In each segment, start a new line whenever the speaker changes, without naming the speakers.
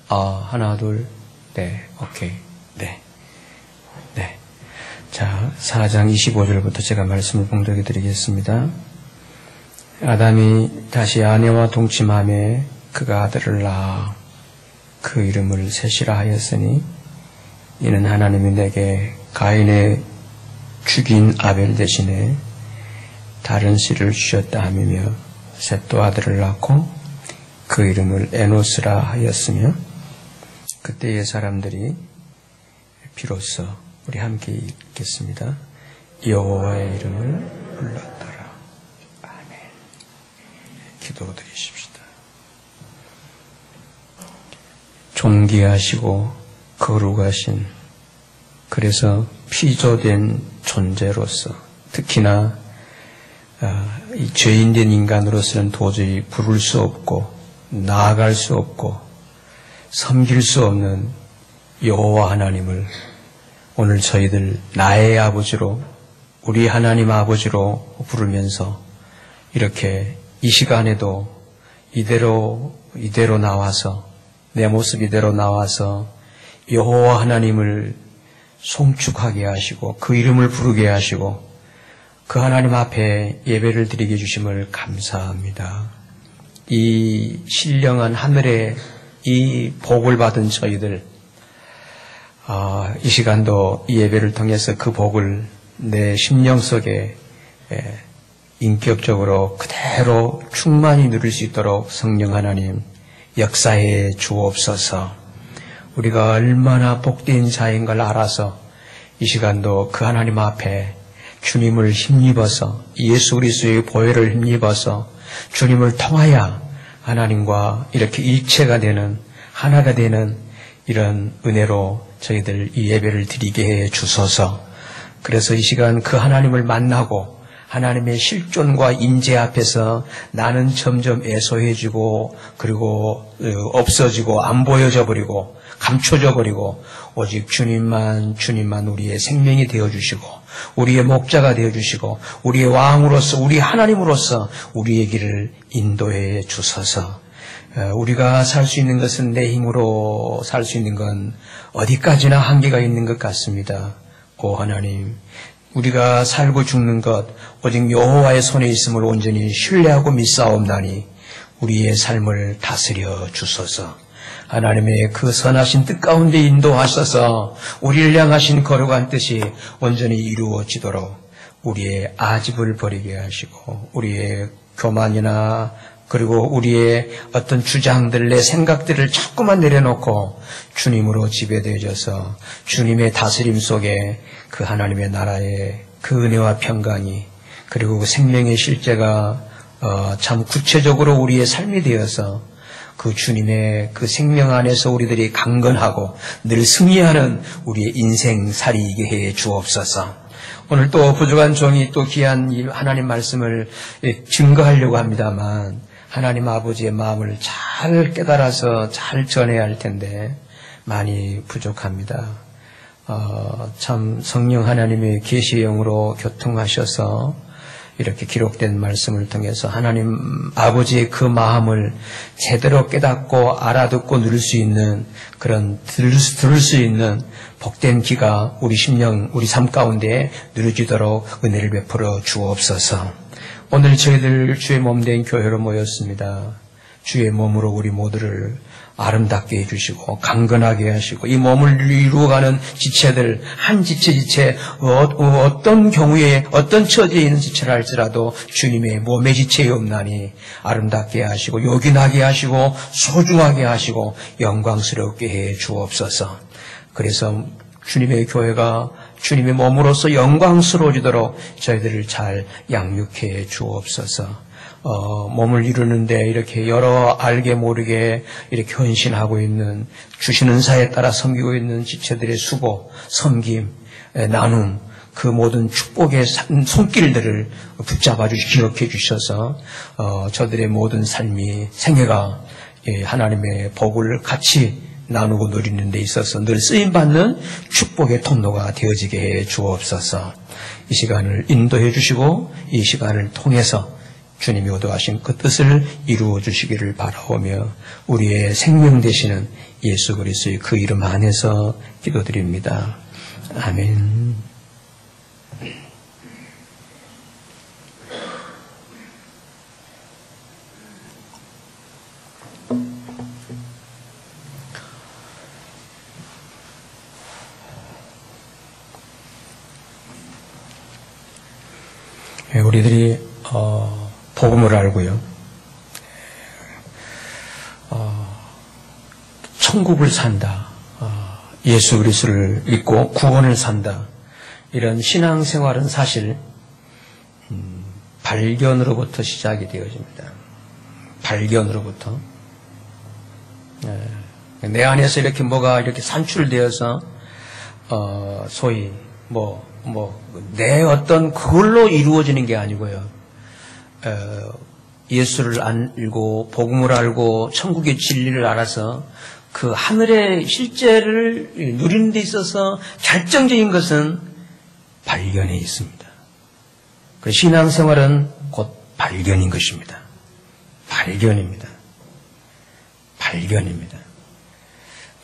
하나, 둘, 네, 오케이, 네. 자, 4장 25절부터 제가 말씀을 봉독해 드리겠습니다. 아담이 다시 아내와 동침하며 그가 아들을 낳아 그 이름을 셋이라 하였으니 이는 하나님이 내게 가인의 죽인 아벨 대신에 다른 씨를 주셨다 하며 셋도 아들을 낳고 그 이름을 에노스라 하였으며 그때의 사람들이 비로소 우리 함께 읽겠습니다. 여호와의 이름을 불렀더라. 아멘. 기도드리십시다. 존귀하시고 거룩하신, 그래서 피조된 존재로서 특히나 이 죄인된 인간으로서는 도저히 부를 수 없고 나아갈 수 없고 섬길 수 없는 여호와 하나님을 오늘 저희들 나의 아버지로, 우리 하나님 아버지로 부르면서 이렇게 이 시간에도 이대로 나와서, 내 모습 이대로 나와서 여호와 하나님을 송축하게 하시고 그 이름을 부르게 하시고 그 하나님 앞에 예배를 드리게 해주심을 감사합니다. 이 신령한 하늘의 이 복을 받은 저희들, 이 시간도 이 예배를 통해서 그 복을 내 심령 속에 인격적으로 그대로 충만히 누릴 수 있도록 성령 하나님 역사해 주옵소서. 우리가 얼마나 복된 자인 걸 알아서 이 시간도 그 하나님 앞에 주님을 힘입어서, 예수 그리스도의 보혈을 힘입어서 주님을 통하여 하나님과 이렇게 일체가 되는, 하나가 되는 이런 은혜로 저희들 이 예배를 드리게 해 주소서. 그래서 이 시간 그 하나님을 만나고 하나님의 실존과 인재 앞에서 나는 점점 애소해지고 그리고 없어지고 안 보여져 버리고 감춰져 버리고 오직 주님만 우리의 생명이 되어주시고 우리의 목자가 되어주시고 우리의 왕으로서, 우리 하나님으로서 우리의 길을 인도해 주소서. 우리가 살 수 있는 것은 내 힘으로 살 수 있는 건 어디까지나 한계가 있는 것 같습니다. 오 하나님, 우리가 살고 죽는 것 오직 여호와의 손에 있음을 온전히 신뢰하고 믿사옵나니 우리의 삶을 다스려 주소서. 하나님의 그 선하신 뜻 가운데 인도하셔서 우리를 향하신 거룩한 뜻이 온전히 이루어지도록 우리의 아집을 버리게 하시고 우리의 교만이나 그리고 우리의 어떤 주장들, 내 생각들을 자꾸만 내려놓고 주님으로 지배되어져서 주님의 다스림 속에 그 하나님의 나라의 그 은혜와 평강이 그리고 그 생명의 실제가 참 구체적으로 우리의 삶이 되어서 그 주님의 그 생명 안에서 우리들이 강건하고 늘 승리하는 우리의 인생살이게 해 주옵소서. 오늘 또 부족한 종이 또 귀한 하나님 말씀을 증거하려고 합니다만 하나님 아버지의 마음을 잘 깨달아서 잘 전해야 할 텐데 많이 부족합니다. 참 성령 하나님의 계시의 영으로 교통하셔서 이렇게 기록된 말씀을 통해서 하나님 아버지의 그 마음을 제대로 깨닫고 알아듣고 누릴 수 있는 그런 들을 수 있는 복된 기가 우리 심령, 우리 삶 가운데 누려지도록 은혜를 베풀어 주옵소서. 오늘 저희들 주의 몸된 교회로 모였습니다. 주의 몸으로 우리 모두를 아름답게 해주시고 강건하게 하시고 이 몸을 이루어가는 지체들 한 지체 어떤 경우에 어떤 처지에 있는 지체를 할지라도 주님의 몸의 지체에 없나니 아름답게 하시고 요긴하게 하시고 소중하게 하시고 영광스럽게 해 주옵소서. 그래서 주님의 교회가 주님의 몸으로서 영광스러워지도록 저희들을 잘 양육해 주옵소서. 몸을 이루는데 이렇게 여러 알게 모르게 이렇게 헌신하고 있는 주시는 사에 따라 섬기고 있는 지체들의 수고, 섬김, 나눔, 그 모든 축복의 손길들을 붙잡아 기억해 주셔서 저들의 모든 삶이 생애가 하나님의 복을 같이 나누고 누리는 데 있어서 늘 쓰임받는 축복의 통로가 되어지게 해 주옵소서. 이 시간을 인도해 주시고 이 시간을 통해서 주님이 의도하신 그 뜻을 이루어 주시기를 바라오며 우리의 생명 되시는 예수 그리스도의 그 이름 안에서 기도드립니다. 아멘. 우리들이 복음을 알고요, 천국을 산다, 예수 그리스도를 믿고 구원을 산다, 이런 신앙생활은 사실 발견으로부터 시작이 되어집니다. 발견으로부터. 내 안에서 이렇게 뭐가 이렇게 산출되어서 소위 내 어떤 그걸로 이루어지는 게 아니고요. 예수를 알고 복음을 알고 천국의 진리를 알아서 그 하늘의 실제를 누리는 데 있어서 결정적인 것은 발견에 있습니다. 그 신앙생활은 곧 발견인 것입니다. 발견입니다. 발견입니다.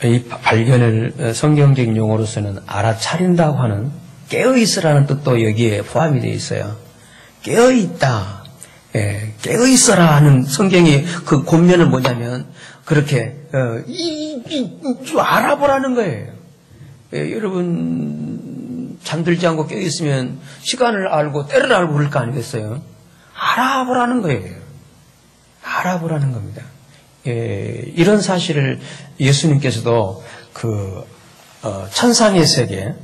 이 발견을 성경적인 용어로서는 알아차린다고 하는 깨어있으라는 뜻도 여기에 포함이 되어 있어요. 깨어있다. 깨어있어라 하는 성경의 그 권면은 뭐냐면 그렇게 알아보라는 거예요. 여러분 잠들지 않고 깨어있으면 시간을 알고 때를 알고 그럴 거 아니겠어요? 알아보라는 거예요. 알아보라는 겁니다. 이런 사실을 예수님께서도 그 천상의 세계,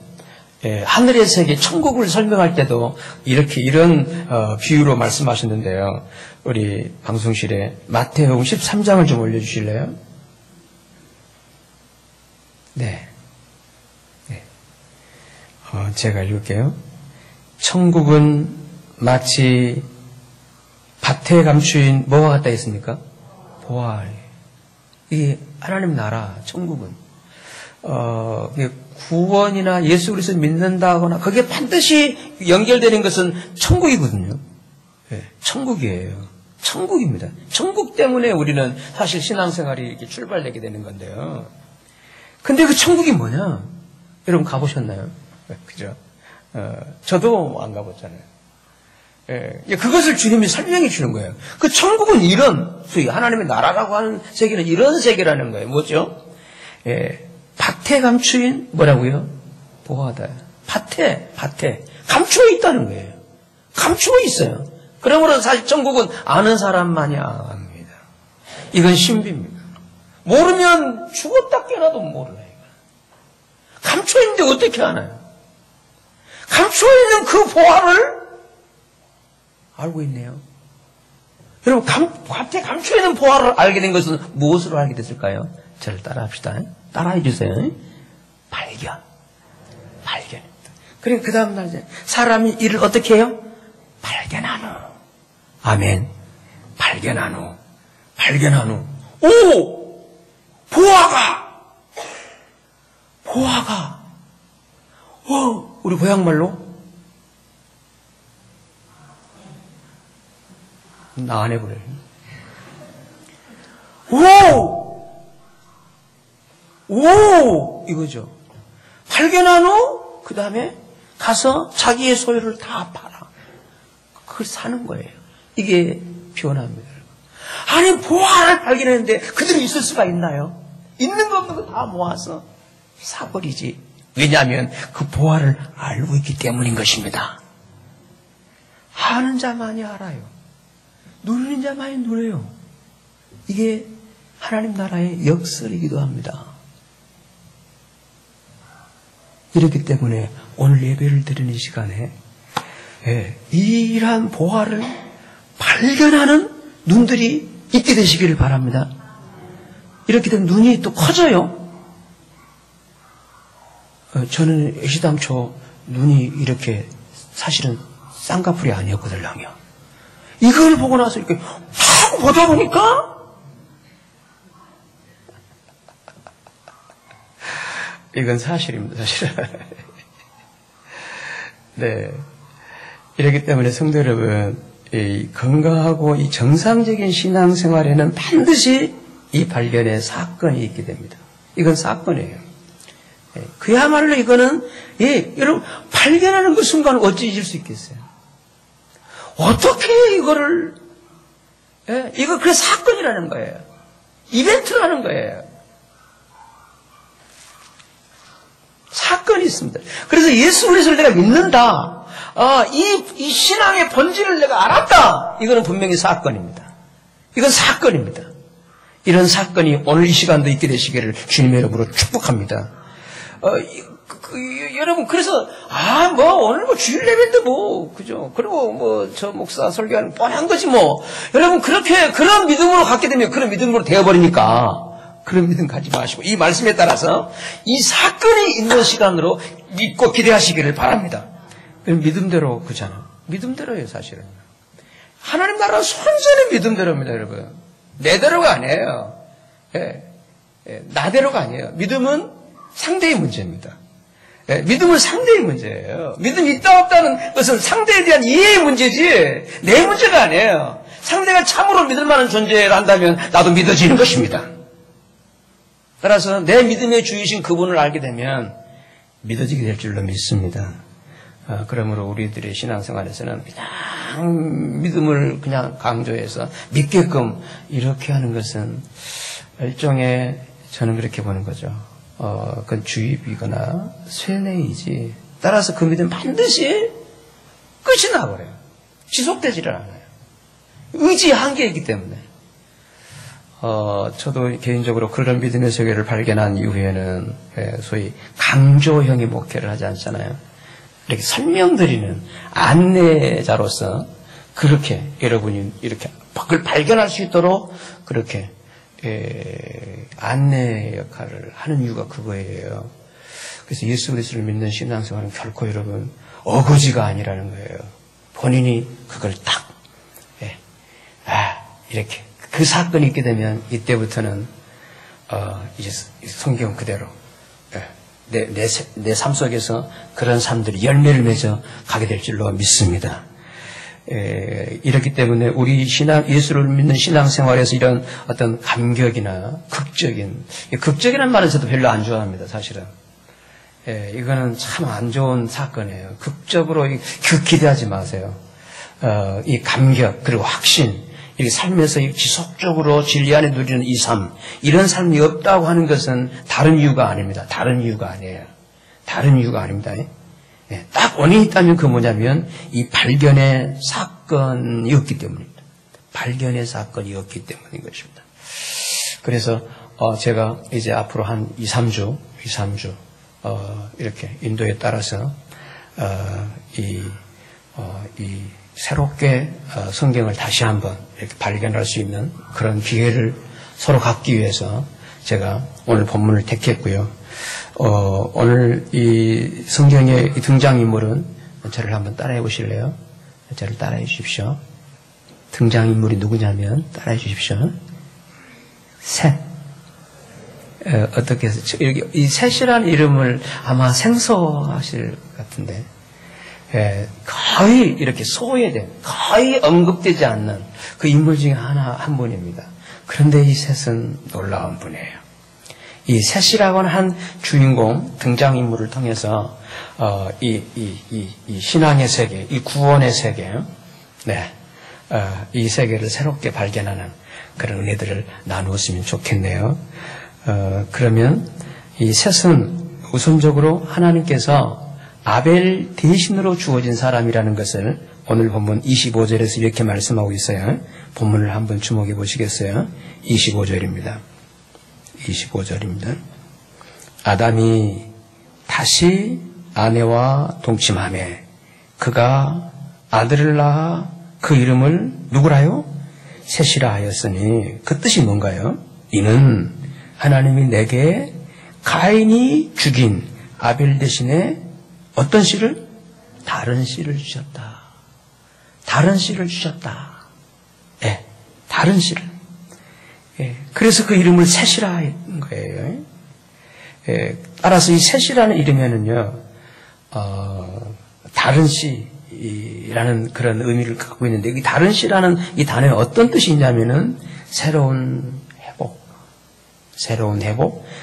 하늘의 세계, 천국을 설명할 때도 이렇게 이런 비유로 말씀하셨는데요. 우리 방송실에 마태복음 13장을 좀 올려주실래요? 네. 제가 읽을게요. 천국은 마치 밭에 감추인 뭐와 같다 했습니까? 보알. 이게 하나님 나라, 천국은. 구원이나 예수 그리스도 믿는다거나 그게 반드시 연결되는 것은 천국이거든요. 천국이에요. 천국입니다. 천국 때문에 우리는 사실 신앙생활이 이렇게 출발되게 되는 건데요. 근데 그 천국이 뭐냐? 여러분 가보셨나요? 그죠? 저도 안 가봤잖아요. 그것을 주님이 설명해 주는 거예요. 그 천국은 이런, 소위 하나님의 나라라고 하는 세계는 이런 세계라는 거예요. 뭐죠? 밭에 감추인 뭐라고요? 보화다. 밭에 감추어 있다는 거예요. 감추어 있어요. 그러므로 사실 천국은 아는 사람만이 압니다. 이건 신비입니다. 모르면 죽었다 깨어나도 몰라요. 감추어 있는데 어떻게 아나요? 감추어 있는 그 보화를 알고 있네요. 여러분 밭에 감추어 있는 보화를 알게 된 것은 무엇으로 알게 됐을까요? 저를 따라합시다. 따라해 주세요. 발견. 그리고 그 다음 날 사람이 이를 어떻게 해요? 발견한 후. 아멘. 발견한 후. 오! 보아가. 우리 고향말로 나 안 해버려요. 오! 이거죠. 발견한 후, 그 다음에 가서 자기의 소유를 다 팔아. 그걸 사는 거예요. 이게 변화입니다. 아니, 보화를 발견했는데 그대로 있을 수가 있나요? 있는 거 없는 거 다 모아서 사버리지. 왜냐하면 그 보화를 알고 있기 때문인 것입니다. 아는 자만이 알아요. 누리는 자만이 누려요. 이게 하나님 나라의 역설이기도 합니다. 이렇기 때문에 오늘 예배를 드리는 시간에 이러한 보화를 발견하는 눈들이 있게 되시기를 바랍니다. 이렇게 되면 눈이 또 커져요. 저는 시당초 눈이 이렇게 사실은 쌍꺼풀이 아니었거든요. 이걸 보고 나서 이렇게 쭉 보다 보니까 이건 사실입니다. 사실은. 네. 이렇기 때문에 성도 여러분, 이 건강하고 이 정상적인 신앙생활에는 반드시 이 발견의 사건이 있게 됩니다. 이건 사건이에요. 그야말로 이거는 여러분 발견하는 그 순간 어찌 잊을 수 있겠어요? 어떻게 이거를 이거 그래 사건이라는 거예요. 이벤트라는 거예요. 사건이 있습니다. 그래서 예수 그리스도를 내가 믿는다. 이 신앙의 본질을 내가 알았다. 이거는 분명히 사건입니다. 이건 사건입니다. 이런 사건이 오늘 이 시간도 있게 되시기를 주님의 이름으로 축복합니다. 여러분, 그래서, 오늘 주일 예배인데 그죠. 그리고 저 목사 설교하는 뻔한 거지 여러분, 그런 믿음으로 갖게 되면 그런 믿음으로 되어버리니까, 그런 믿음 가지 마시고, 이 말씀에 따라서 이 사건이 있는 시간으로 믿고 기대하시기를 바랍니다. 믿음대로 그잖아. 믿음대로예요, 사실은. 하나님 나라는 순전히 믿음대로입니다, 여러분. 내대로가 아니에요. 나대로가 아니에요. 믿음은 상대의 문제입니다. 믿음은 상대의 문제예요. 믿음이 있다 없다는 것은 상대에 대한 이해의 문제지 내 문제가 아니에요. 상대가 참으로 믿을 만한 존재란다면 나도 믿어지는 것입니다. 따라서 내 믿음의 주이신 그분을 알게 되면 믿어지게 될 줄로 믿습니다. 그러므로 우리들의 신앙생활에서는 그냥 믿음을 그냥 강조해서 믿게끔 이렇게 하는 것은 일종의 저는 그렇게 보는 거죠. 그건 주입이거나 쇠뇌이지. 따라서 그 믿음 반드시 끝이 나버려요. 지속되지를 않아요. 의지의 한계이기 때문에. 저도 개인적으로 그런 믿음의 세계를 발견한 이후에는 소위 강조형의 목회를 하지 않잖아요. 이렇게 설명드리는 안내자로서 그렇게 여러분이 이렇게 그걸 발견할 수 있도록 그렇게 안내 역할을 하는 이유가 그거예요. 그래서 예수 그리스도를 믿는 신앙생활은 결코 여러분 어거지가 아니라는 거예요. 본인이 그걸 딱 이렇게 그 사건이 있게 되면 이때부터는 이제 성경 그대로 내 삶 속에서 그런 삶들이 열매를 맺어 가게 될 줄로 믿습니다. 이렇기 때문에 우리 예수를 믿는 신앙생활에서 이런 어떤 감격이나 극적이라는 말은 저도 별로 안 좋아합니다, 사실은. 이거는 참 안 좋은 사건이에요. 극적으로 기대하지 마세요. 이 감격, 그리고 확신, 이 삶에서 지속적으로 진리 안에 누리는 이 삶, 이런 삶이 없다고 하는 것은 다른 이유가 아닙니다. 다른 이유가 아니에요. 다른 이유가 아닙니다. 딱 원인이 있다면 그 뭐냐면 이 발견의 사건이었기 때문입니다. 발견의 사건이었기 때문인 것입니다. 그래서 제가 이제 앞으로 한 2, 3주 이렇게 인도에 따라서 이 새롭게 성경을 다시 한번 이렇게 발견할 수 있는 그런 기회를 서로 갖기 위해서 제가 오늘 본문을 택했고요. 오늘 이 성경의 등장인물은 저를 한번 따라해 보실래요? 저를 따라해 주십시오. 등장인물이 누구냐면 따라해 주십시오. 셋. 어떻게 해서 이 셋이라는 이름을 아마 생소하실 것 같은데 거의 이렇게 소외된, 거의 언급되지 않는 그 인물 중에 한 분입니다. 그런데 이 셋은 놀라운 분이에요. 이 셋이라고 하는 한 주인공, 등장인물을 통해서 이 신앙의 세계, 이 구원의 세계, 이 세계를 새롭게 발견하는 그런 은혜들을 나누었으면 좋겠네요. 그러면 이 셋은 우선적으로 하나님께서 아벨 대신으로 주어진 사람이라는 것을 오늘 본문 25절에서 이렇게 말씀하고 있어요. 본문을 한번 주목해 보시겠어요? 25절입니다. 아담이 다시 아내와 동침하매 그가 아들을 낳아 그 이름을 누구라요? 셋이라 하였으니 그 뜻이 뭔가요? 이는 하나님이 내게 가인이 죽인 아벨 대신에 어떤 씨를? 다른 씨를 주셨다. 다른 씨를 주셨다. 다른 씨를. 그래서 그 이름을 셋이라 한 거예요. 따라서 이 셋이라는 이름에는요, 다른 씨, 이라는 그런 의미를 갖고 있는데, 이 다른 씨라는 이 단어의 어떤 뜻이 있냐면은 새로운 회복,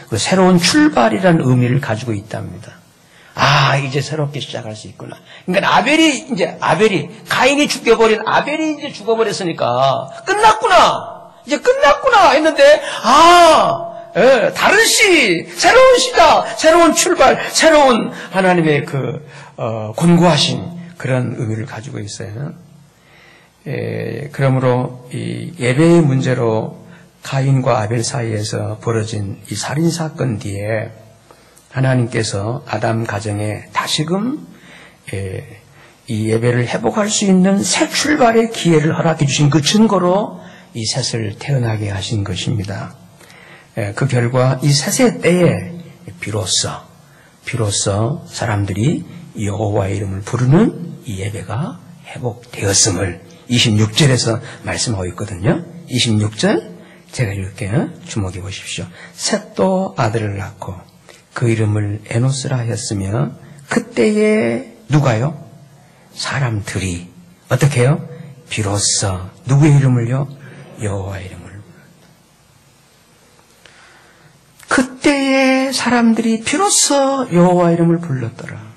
그 새로운 출발이라는 의미를 가지고 있답니다. 아, 이제 새롭게 시작할 수 있구나. 그러니까 가인이 죽여버린 아벨이 이제 죽어버렸으니까 이제 끝났구나 했는데, 다른 씨, 새로운 시작, 새로운 출발, 새로운 하나님의 권고하신 그런 의미를 가지고 있어요. 그러므로 이 예배의 문제로 가인과 아벨 사이에서 벌어진 이 살인사건 뒤에 하나님께서 아담 가정에 다시금 이 예배를 회복할 수 있는 새 출발의 기회를 허락해 주신 그 증거로 이 셋을 태어나게 하신 것입니다. 그 결과 이 셋의 때에 비로소 사람들이 여호와의 이름을 부르는 이 예배가 회복되었음을 26절에서 말씀하고 있거든요. 26절 제가 읽을게요. 주목해 보십시오. 셋도 아들을 낳고 그 이름을 에노스라 하였으며 그때에 누가요? 사람들이 어떻게 해요? 비로소 누구의 이름을요? 여호와의 이름을. 그때에 사람들이 비로소 여호와의 이름을 불렀더라.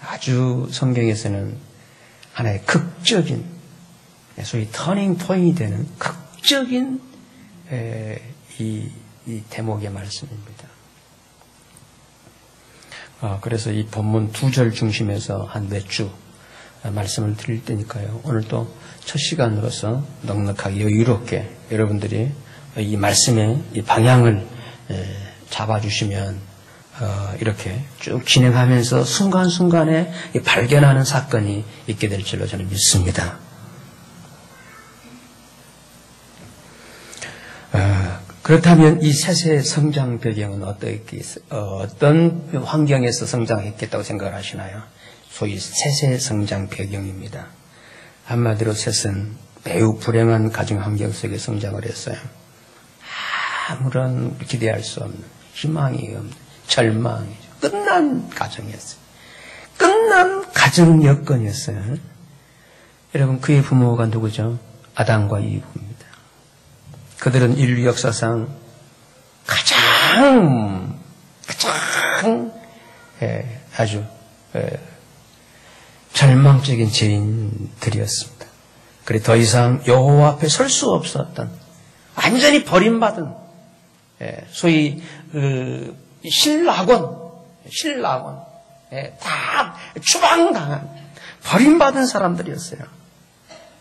아주 성경에서는 하나의 극적인, 소위 터닝 포인트이 되는 극적인 이 대목의 말씀입니다. 그래서 이 본문 2절 중심에서 한 몇 주 말씀을 드릴 테니까요. 오늘 또 첫 시간으로서 넉넉하게 여유롭게 여러분들이 이 말씀의 이 방향을 잡아주시면 이렇게 쭉 진행하면서 순간순간에 발견하는 사건이 있게 될 줄로 저는 믿습니다. 그렇다면 이 셋의 성장 배경은 어떤 환경에서 성장했겠다고 생각을 하시나요? 소위 셋의 성장 배경입니다. 한마디로 셋은 매우 불행한 가정 환경 속에 성장을 했어요. 아무런 기대할 수 없는, 희망이 없는, 절망이죠. 끝난 가정이었어요. 끝난 가정 여건이었어요. 여러분, 그의 부모가 누구죠? 아담과 이브입니다. 그들은 인류 역사상 가장 아주 절망적인 죄인들이었습니다. 그래 더 이상 여호와 앞에 설 수 없었던, 완전히 버림받은, 소위 신라곤 다 추방당한 버림받은 사람들이었어요.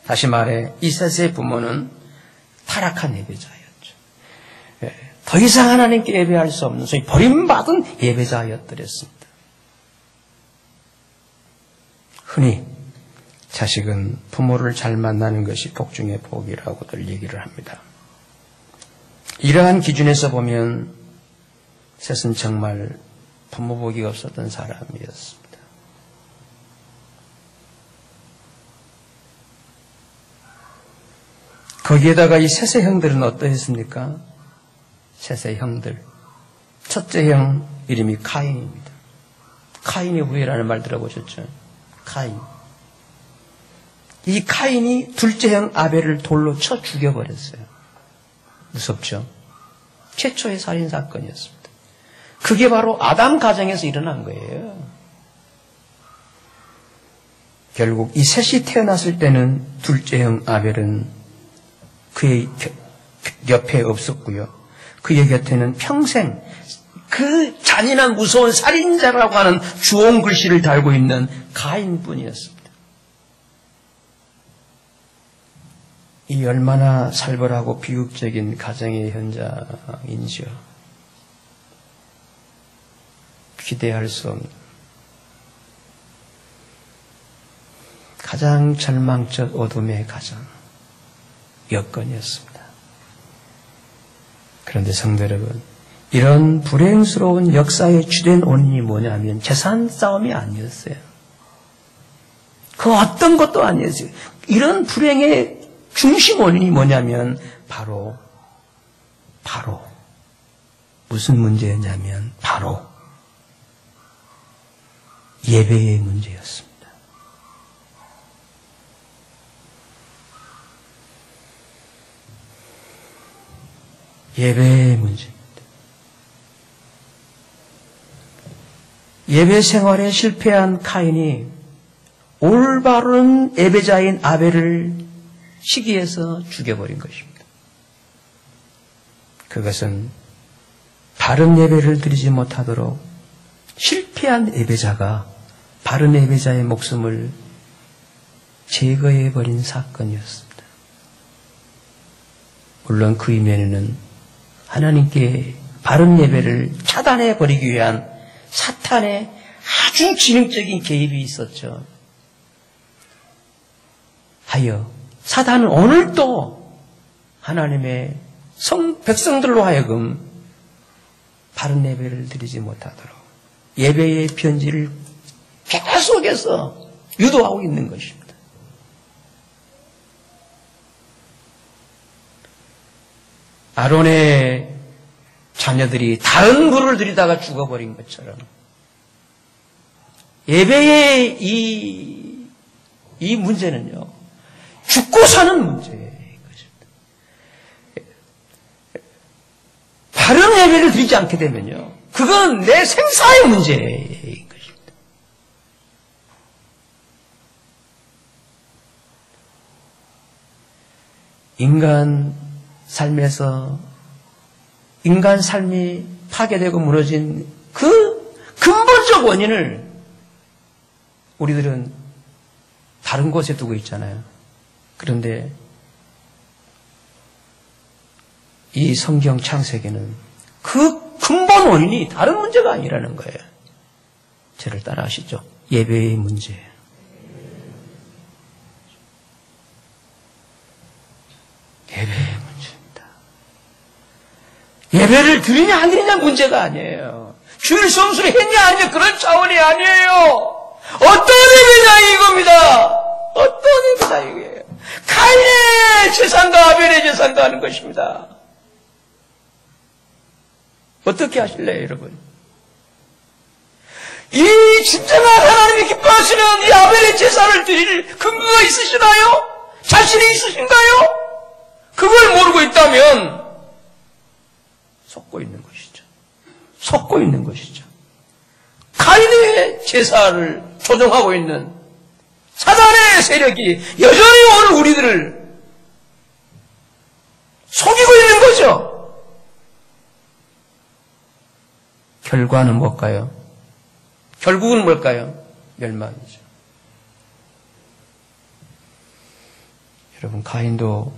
다시 말해 이 셋의 부모는 타락한 예배자였죠. 더 이상 하나님께 예배할 수 없는 소위 버림받은 예배자였더랬습니다. 흔히 자식은 부모를 잘 만나는 것이 복 중의 복이라고들 얘기를 합니다. 이러한 기준에서 보면 셋은 정말 부모 복이 없었던 사람이었습니다. 거기에다가 이 셋의 형들은 어떠했습니까? 셋의 형들. 첫째 형 이름이 카인입니다. 카인의 후예라는 말 들어보셨죠? 카인. 이 카인이 둘째 형 아벨을 돌로 쳐 죽여버렸어요. 무섭죠? 최초의 살인사건이었습니다. 그게 바로 아담 가정에서 일어난 거예요. 결국 이 셋이 태어났을 때는 둘째 형 아벨은 그의 옆에 없었고요. 그의 곁에는 평생 그 잔인한 무서운 살인자라고 하는 주홍 글씨를 달고 있는 가인뿐이었습니다. 이 얼마나 살벌하고 비극적인 가정의 현장인지요. 기대할 수 없는 가장 절망적 어둠의 가정 여건이었습니다. 그런데 성도 여러분, 이런 불행스러운 역사의 주된 원인이 뭐냐면 재산 싸움이 아니었어요. 그 어떤 것도 아니었어요. 이런 불행의 중심 원인이 뭐냐면 바로 무슨 문제였냐면 바로 예배의 문제였습니다. 예배의 문제입니다. 예배 생활에 실패한 카인이 올바른 예배자인 아벨을 시기해서 죽여버린 것입니다. 그것은 바른 예배를 드리지 못하도록 실패한 예배자가 바른 예배자의 목숨을 제거해버린 사건이었습니다. 물론 그 이면에는 하나님께 바른 예배를 차단해버리기 위한 사탄의 아주 지능적인 개입이 있었죠. 하여 사탄은 오늘도 하나님의 백성들로 하여금 바른 예배를 드리지 못하도록 예배의 편지를 계속해서 유도하고 있는 것입니다. 아론의 자녀들이 다른 불을 들이다가 죽어버린 것처럼 예배의 이 문제는요, 죽고 사는 문제인 것입니다. 바른 예배를 드리지 않게 되면요, 그건 내 생사의 문제인 것입니다. 인간 삶이 파괴되고 무너진 그 근본적 원인을 우리들은 다른 곳에 두고 있잖아요. 그런데 이 성경 창세기는 그 근본 원인이 다른 문제가 아니라는 거예요. 저를 따라 하시죠. 예배의 문제예요. 예배의 문제입니다. 예배를 드리냐 안 드리냐 문제가 아니에요. 주일 성수를 했냐 안 했냐 그런 차원이 아니에요. 어떤 예배냐 이겁니다. 어떤 예배냐 이거예요. 카인의 제사과 아벨의 제사과 하는 것입니다. 어떻게 하실래요, 여러분? 이 진정한 하나님이 기뻐하시는 이 아벨의 제사를 드릴 근거가 있으시나요? 자신이 있으신가요? 그걸 모르고 있다면 속고 있는 것이죠. 속고 있는 것이죠. 카인의 제사를 조종하고 있는 사단의 세력이 여전히 오늘 우리들을 속이고 있는 거죠. 결과는 뭘까요? 결국은 뭘까요? 멸망이죠. 여러분, 카인도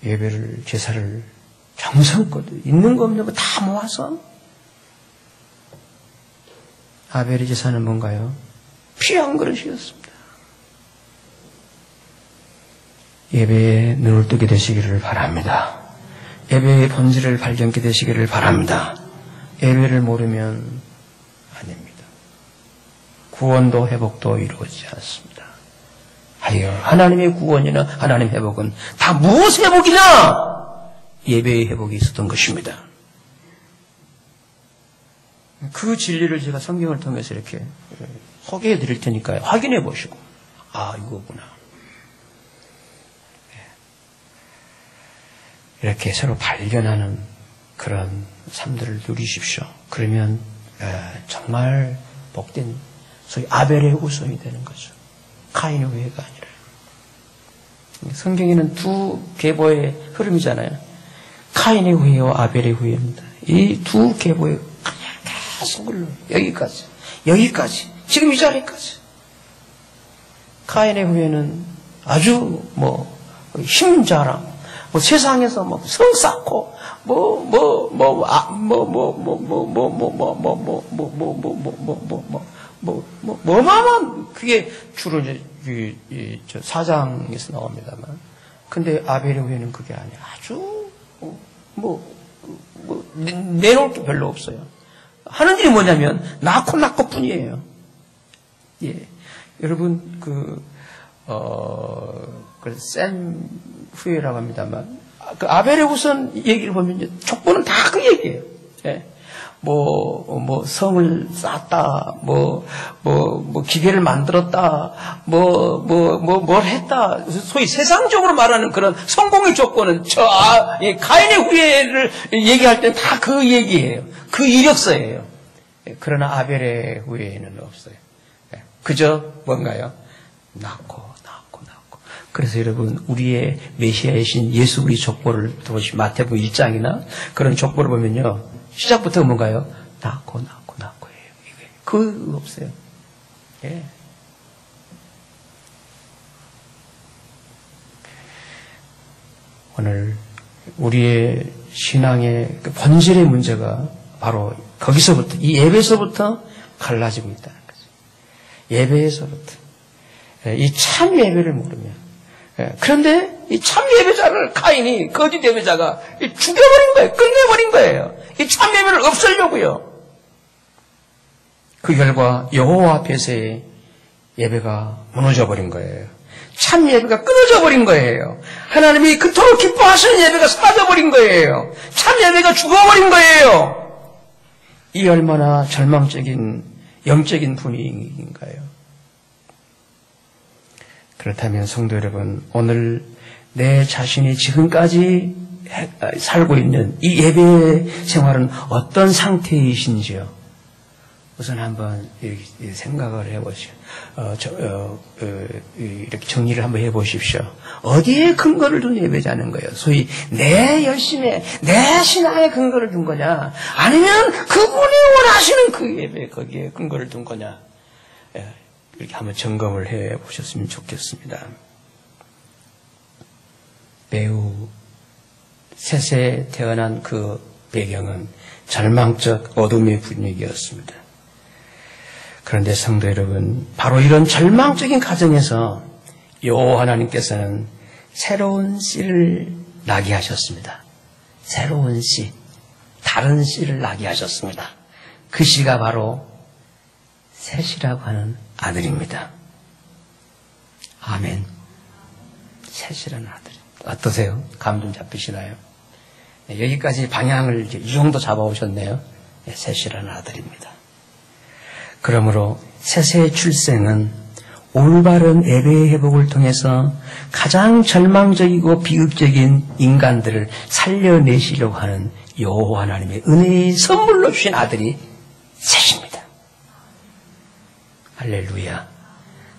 예배를, 제사를 정성껏 있는 거 없는 거 다 모아서 아벨의 제사는 뭔가요? 피 한 그릇이었습니다. 예배에 눈을 뜨게 되시기를 바랍니다. 예배의 본질을 발견하게 되시기를 바랍니다. 예배를 모르면 아닙니다. 구원도 회복도 이루어지지 않습니다. 하여 하나님의 구원이나 하나님의 회복은 다 무엇의 회복이냐? 예배의 회복이 있었던 것입니다. 그 진리를 제가 성경을 통해서 이렇게 소개해 드릴 테니까요. 확인해 보시고, 아, 이거구나. 이렇게 서로 발견하는 그런 삶들을 누리십시오. 그러면 정말 복된 소위 아벨의 후손이 되는 거죠. 카인의 후예가 아니라. 성경에는 두 계보의 흐름이잖아요. 카인의 후예와 아벨의 후예입니다. 이 두 계보의 계속 흘러 여기까지 지금 이 자리까지. 카인의 후예는 아주 힘 자랑, 세상에서 성 쌓고 뭐만 그게 주로 이제 사장에서 나옵니다만. 근데 아벨의 후예는 그게 아니에요. 아주 내놓을 게 별로 없어요. 하는 일이 뭐냐면 낳고 뿐이에요. 예, 여러분 샘 후예라고 합니다만 그 아벨의 후손 얘기를 보면 족보는 다 그 얘기예요. 예. 성을 쌓았다, 기계를 만들었다, 뭘 했다. 소위 세상적으로 말하는 그런 성공의 조건은 가인의 후예를 얘기할 때 다 그 얘기예요. 그 이력서예요. 그러나 아벨의 후예는 없어요. 그저 뭔가요? 낳고. 그래서 여러분, 우리의 메시아이신 예수 우리 족보를 보시면 마태복음 1장이나 그런 족보를 보면요. 시작부터 뭔가요? 낳고예요. 이게 그 없어요. 예. 오늘 우리의 신앙의 그 본질의 문제가 바로 거기서부터, 이 예배에서부터 갈라지고 있다는 거죠. 예배에서부터. 이 참 예배를 모르면. 그런데 이 참 예배자를 가인이, 거짓 예배자가 죽여버린 거예요. 끝내버린 거예요. 이 참 예배를 없애려고요. 그 결과 여호와 앞에서의 예배가 무너져버린 거예요. 참 예배가 끊어져 버린 거예요. 하나님이 그토록 기뻐하시는 예배가 사라져버린 거예요. 참 예배가 죽어버린 거예요. 이 얼마나 절망적인 영적인 분위기인가요? 그렇다면 성도 여러분, 오늘 내 자신이 지금까지 살고 있는 이 예배 생활은 어떤 상태이신지요? 우선 한번 이렇게 생각을 해보시오. 이렇게 정리를 한번 해보십시오. 어디에 근거를 둔 예배자는 거예요? 소위 내 열심에 내 신앙에 근거를 둔 거냐? 아니면 그분이 원하시는 그 예배 거기에 근거를 둔 거냐? 이렇게 한번 점검을 해보셨으면 좋겠습니다. 매우 셋에 태어난 그 배경은 절망적 어둠의 분위기였습니다. 그런데 성도 여러분, 바로 이런 절망적인 가정에서 여호와 하나님께서는 새로운 씨를 나게 하셨습니다. 새로운 씨, 다른 씨를 나게 하셨습니다. 그 씨가 바로 셋이라고 하는 아들입니다. 아멘. 셋이라는 아들. 어떠세요? 감 좀 잡히시나요? 여기까지 방향을 이 정도 잡아오셨네요. 셋이라는 아들입니다. 그러므로 셋의 출생은 올바른 예배의 회복을 통해서 가장 절망적이고 비극적인 인간들을 살려내시려고 하는 여호와 하나님의 은혜의 선물로 주신 아들이 셋입니다. 할렐루야.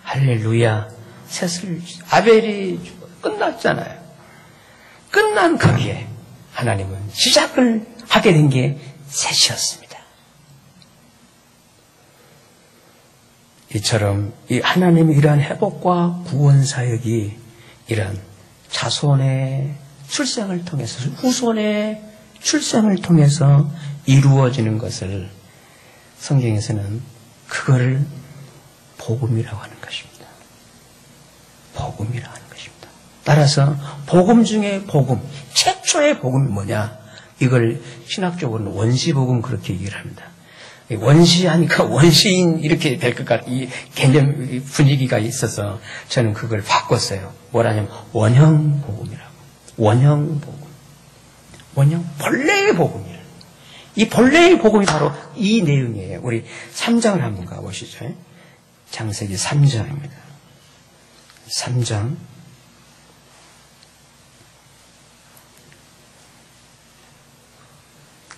할렐루야. 셋을 아벨이 끝났잖아요. 끝난 거기에 하나님은 시작을 하게 된 게 셋이었습니다. 이처럼 이 하나님의 이러한 회복과 구원 사역이 이런 자손의 출생을 통해서, 후손의 출생을 통해서 이루어지는 것을 성경에서는 그거를 복음이라고 하는 것입니다. 복음이라고 하는 것입니다. 따라서 복음 중에 복음, 최초의 복음이 뭐냐? 이걸 신학적으로는 원시복음 그렇게 얘기를 합니다. 원시하니까 원시인 이렇게 될 것 같은 이 개념 분위기가 있어서 저는 그걸 바꿨어요. 뭐라냐면 원형복음이라고. 원형복음. 원형 본래의 복음이에요. 이 본래의 복음이 바로 이 내용이에요. 우리 3장을 한번 가보시죠. 창세기 3장입니다. 3장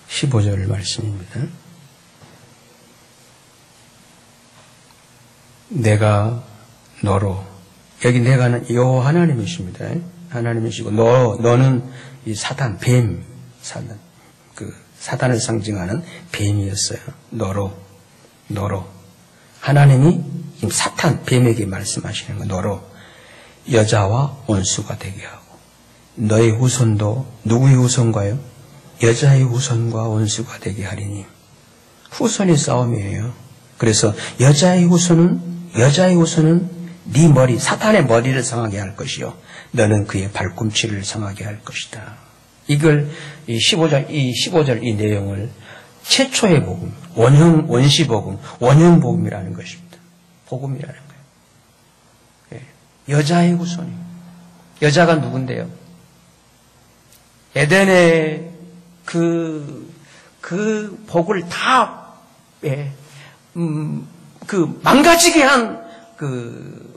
15절 말씀입니다. 내가 너로, 여기 내가는 여호와 하나님이십니다. 하나님이시고 너는 이 사단, 뱀, 사단을 상징하는 뱀이었어요. 너로 하나님이 지금 사탄, 뱀에게 말씀하시는 거, 너로 여자와 원수가 되게 하고 너의 후손도 누구의 후손과요? 여자의 후손과 원수가 되게 하리니. 후손의 싸움이에요. 그래서 여자의 후손은 네 머리, 사탄의 머리를 상하게 할 것이요 너는 그의 발꿈치를 상하게 할 것이다. 이걸 이 15절 이 내용을 최초의 복음, 원시복음, 원형복음이라는 것입니다. 복음이라는 거예요. 여자의 후손이. 여자가 누군데요? 에덴의 그 그 복을 다, 망가지게 한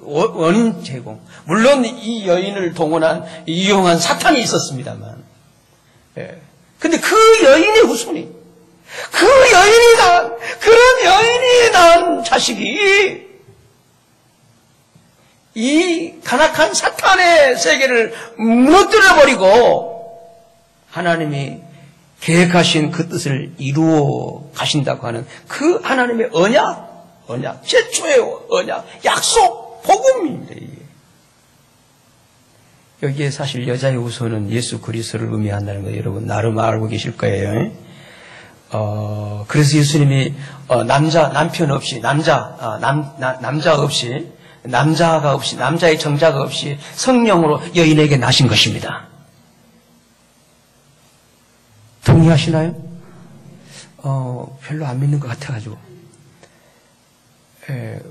원인 제공. 물론 이 여인을 동원한, 이용한 사탄이 있었습니다만. 근데 그 여인의 후손이, 그런 여인이 낳은 자식이 이 간악한 사탄의 세계를 무너뜨려버리고 하나님이 계획하신 그 뜻을 이루어 가신다고 하는 그 하나님의 언약, 최초의 언약, 약속, 복음입니다. 이게. 여기에 사실 여자의 후손은 예수 그리스도를 의미한다는 거 여러분 나름 알고 계실 거예요. 그래서 예수님이 남편 없이, 남자가 없이, 남자의 정자가 없이 성령으로 여인에게 나신 것입니다. 동의하시나요? 별로 안 믿는 것 같아가지고.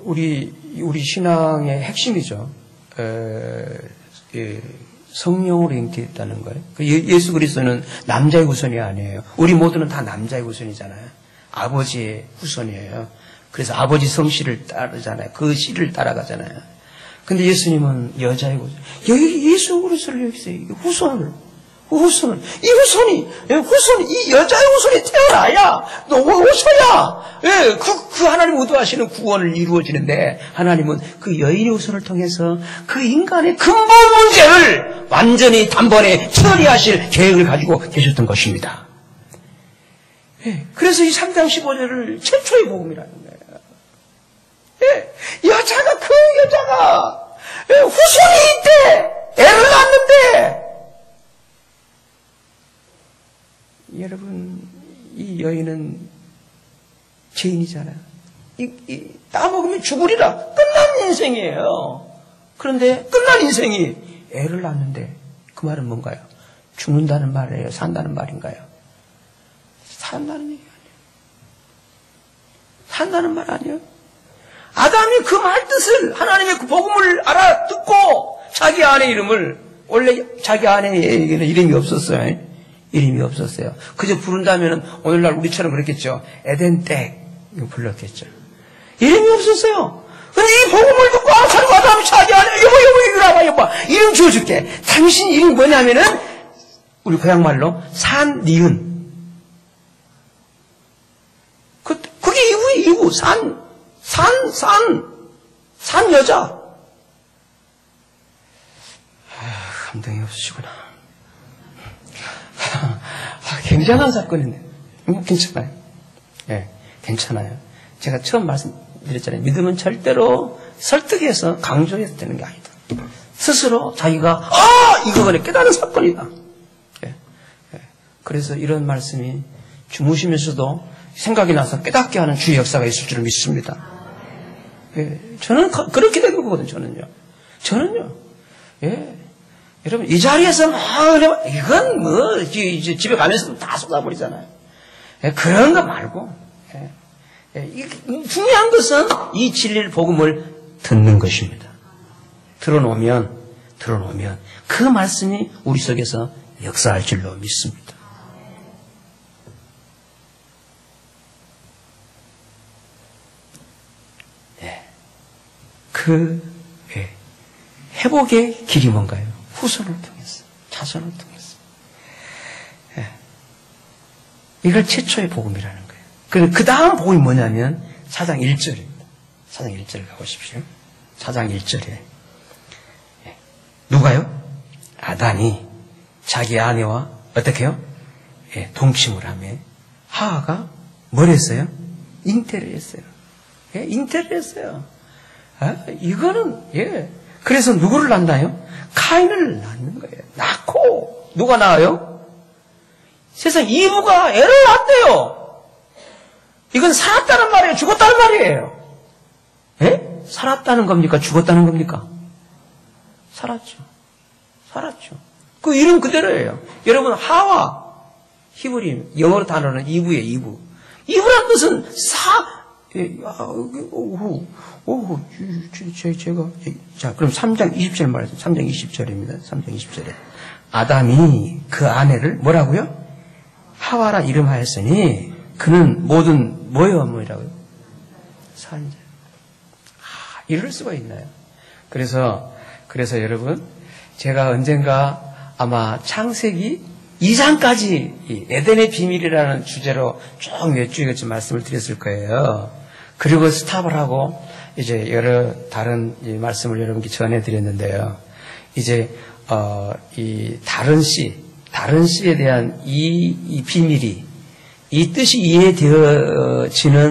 우리 신앙의 핵심이죠. 성령으로 잉태했다는 거예요. 예수 그리스도는 남자의 후손이 아니에요. 우리 모두는 다 남자의 후손이잖아요. 아버지의 후손이에요. 그래서 아버지 성씨를 따르잖아요. 그 씨를 따라가잖아요. 근데 예수님은 여자의 후손. 여기 예수 그리스도를 여기서 이 여자의 후손이 태어나야, 너 오셔야, 그 하나님 의도하시는 구원을 이루어지는데, 하나님은 그 여인의 후손을 통해서 그 인간의 근본 문제를 완전히 단번에 처리하실 계획을 가지고 계셨던 것입니다. 그래서 이 3장 15절을 최초의 복음이라는 거예요. 그 여자가, 후손이 있대! 애를 낳는데, 여러분, 이 여인은 죄인이잖아요. 따먹으면 죽으리라. 끝난 인생이에요. 그런데 끝난 인생이 애를 낳는데 그 말은 뭔가요? 죽는다는 말이에요? 산다는 말인가요? 산다는 얘기 아니에요. 산다는 말 아니에요? 아담이 그 말 뜻을, 하나님의 그 복음을 알아듣고 자기 아내 이름을, 원래 자기 아내에게는 이름이 없었어요. 이름이 없었어요. 그저 부른다면 오늘날 우리처럼 그랬겠죠. 에덴댁 불렀겠죠. 이름이 없었어요. 근데 이 복음을 듣고 자기 아담이 자기 아내 여보 이름 지어줄게. 당신 이름이 뭐냐면은 우리 고향말로 산니은. 그게 이후 산 여자. 감동이 없으시구나. 굉장한 사건이네. 괜찮아요. 괜찮아요. 제가 처음 말씀드렸잖아요. 믿음은 절대로 설득해서 강조해서 되는 게 아니다. 스스로 자기가 이거를 깨달은 사건이다. 그래서 이런 말씀이 주무시면서도 생각이 나서 깨닫게 하는 주의 역사가 있을 줄 믿습니다. 저는 그렇게 되는 거거든요. 저는요. 여러분, 이 자리에서 이건 이제 집에 가면서 다 쏟아버리잖아요. 그런 거 말고, 중요한 것은 이 진리를 복음을 듣는 것입니다. 들어놓으면 그 말씀이 우리 속에서 역사할 줄로 믿습니다. 회복의 길이 뭔가요? 후손을 통해서, 자손을 통해서. 이걸 최초의 복음이라는 거예요. 그 다음 복음이 뭐냐면 4장 1절입니다. 4장 1절 가보십시오. 4장 1절에 누가요? 아담이 자기 아내와 어떻게 해요? 동침을 하며 하와가 뭘 했어요? 잉태를 했어요. 잉태를 했어요. 이거는 그래서 누구를 낳나요? 카인을 낳는 거예요. 낳고 누가 낳아요? 세상 이브가 애를 낳았대요. 이건 살았다는 말이에요? 죽었다는 말이에요? 살았다는 겁니까? 죽었다는 겁니까? 살았죠. 그 이름 그대로예요. 여러분, 하와 히브리 영어로 단어는 이브예요. 이브란 뜻은 자, 그럼 3장 20절 말이죠. 3장 20절입니다. 3장 20절에. 아담이 그 아내를 뭐라고요? 하와라 이름하였으니, 그는 모든 뭐라고요? 산자. 이럴 수가 있나요? 그래서 여러분, 제가 언젠가 아마 창세기 2장까지 이 에덴의 비밀이라는 주제로 쭉 몇 주일치 말씀을 드렸을 거예요. 그리고 스탑을 하고 이제 여러 다른 말씀을 여러분께 전해드렸는데요. 이제 이 다른 씨에 대한 이 비밀이, 이 뜻이 이해되어지는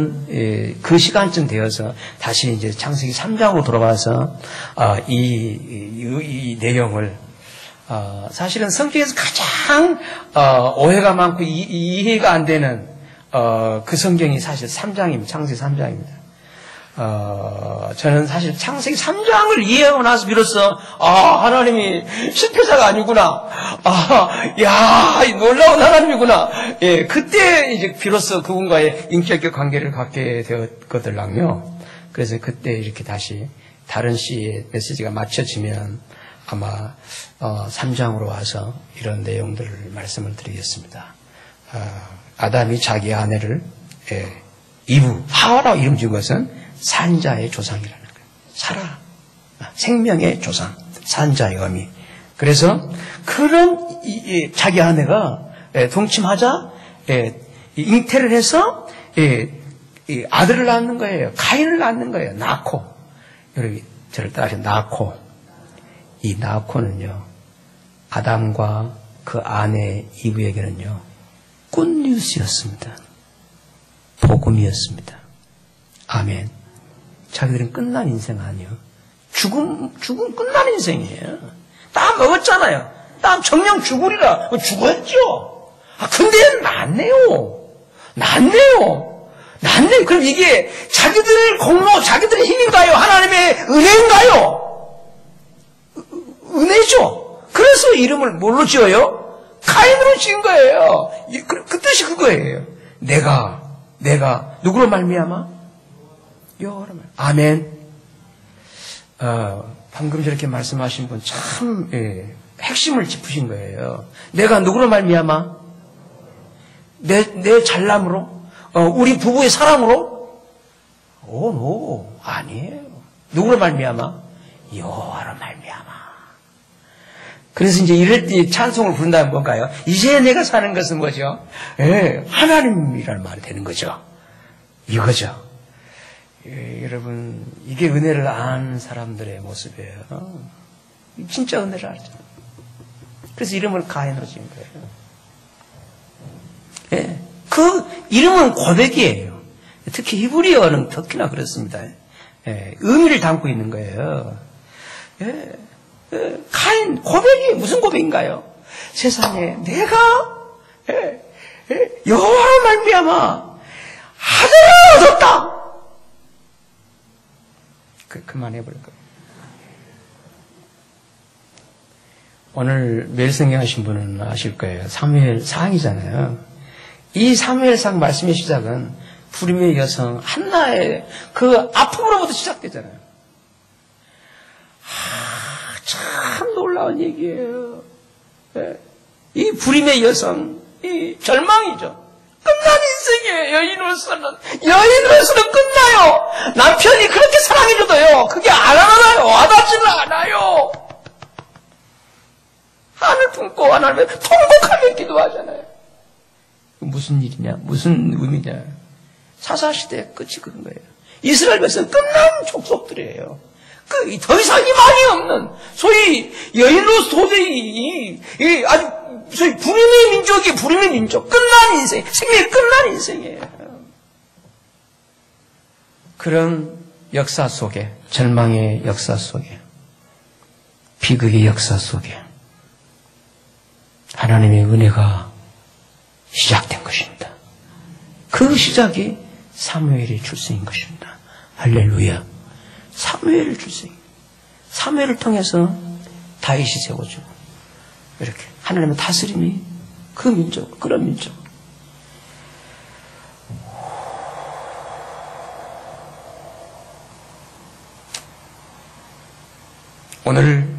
그 시간쯤 되어서 다시 이제 창세기 3장으로 돌아가서 이 내용을 사실은 성경에서 가장 오해가 많고 이해가 안 되는 그 성경이 사실 3장입니다. 창세기 3장입니다. 저는 사실 창세기 3장을 이해하고 나서 비로소 하나님이 실패자가 아니구나. 놀라운 하나님이구나. 예, 그때 이제 비로소 그분과의 인격적 관계를 갖게 되었거든요. 그래서 그때 이렇게 다시 다른 시의 메시지가 맞춰지면 아마 3장으로 와서 이런 내용들을 말씀을 드리겠습니다. 아담이 자기 아내를 이브, 하와라고 이름 지은 것은 산자의 조상이라는 거예요. 살아. 생명의 조상. 산자의 의미. 그래서 그런 자기 아내가 동침하자 잉태를 해서 아들을 낳는 거예요. 가인을 낳는 거예요. 나코. 여러분 저를 따라서 나코. 이 나코는요. 아담과 그 아내 이브에게는요. 굿뉴스였습니다. 복음이었습니다. 아멘. 자기들은 끝난 인생 아니에요. 죽음 끝난 인생이에요. 다 먹었잖아요. 다 정령 죽으리라. 죽었죠. 근데 낫네요. 그럼 이게 자기들 공로, 자기들의 힘인가요? 하나님의 은혜인가요? 은혜죠. 그래서 이름을 뭘로 지어요? 가인으로 지은 거예요. 그 뜻이 그거예요. 내가 누구로 말미암아? 여호와로 말미암아. 아멘. 방금 저렇게 말씀하신 분 참 핵심을 짚으신 거예요. 내가 누구로 말미암아? 내 잘남으로? 우리 부부의 사랑으로? 아니에요. 누구로 말미암아? 여호와로 말미암아. 그래서 이제 이럴 때 찬송을 부른다면 뭔가요? 이제 내가 사는 것은 뭐죠? 하나님이라는 말이 되는 거죠. 이거죠. 여러분, 이게 은혜를 아는 사람들의 모습이에요. 진짜 은혜를 알죠. 그래서 이름을 가인으로 지은 거예요. 그 이름은 고백이에요. 특히 히브리어는 특히나 그렇습니다. 의미를 담고 있는 거예요. 가인 고백이 무슨 고백인가요? 세상에 내가 여호와로 말미암아 아들을 얻었다. 그만해버릴 거예요. 오늘 매일 성경하신 분은 아실 거예요. 사무엘상이잖아요. 이 사무엘상 말씀의 시작은 부림의 여성 한나의 그 아픔으로부터 시작되잖아요. 참 놀라운 얘기예요. 이 부림의 여성, 이 절망이죠. 끝난 인생이에요. 여인으로서는 끝나요. 남편이 그렇게 사랑해줘도요, 그게 안 와닿아요. 와닿지는 않아요. 하늘 품고 하나님의 통곡하며 기도하잖아요. 무슨 일이냐? 무슨 의미냐? 사사시대의 끝이 그런 거예요. 이스라엘 백성은 끝난 족속들이에요. 더 이상 희망이 없는, 소위 여인으로서 도저히 아주 소위 부림의 민족, 끝난 인생, 생명이 끝난 인생이에요. 그런 역사 속에, 절망의 역사 속에, 비극의 역사 속에 하나님의 은혜가 시작된 것입니다. 그 시작이 사무엘의 출생인 것입니다. 할렐루야. 사무엘의 출생. 사무엘을 통해서 다윗이 세워지고 이렇게 하나님의 다스림이 그 민족, 그런 민족. 오늘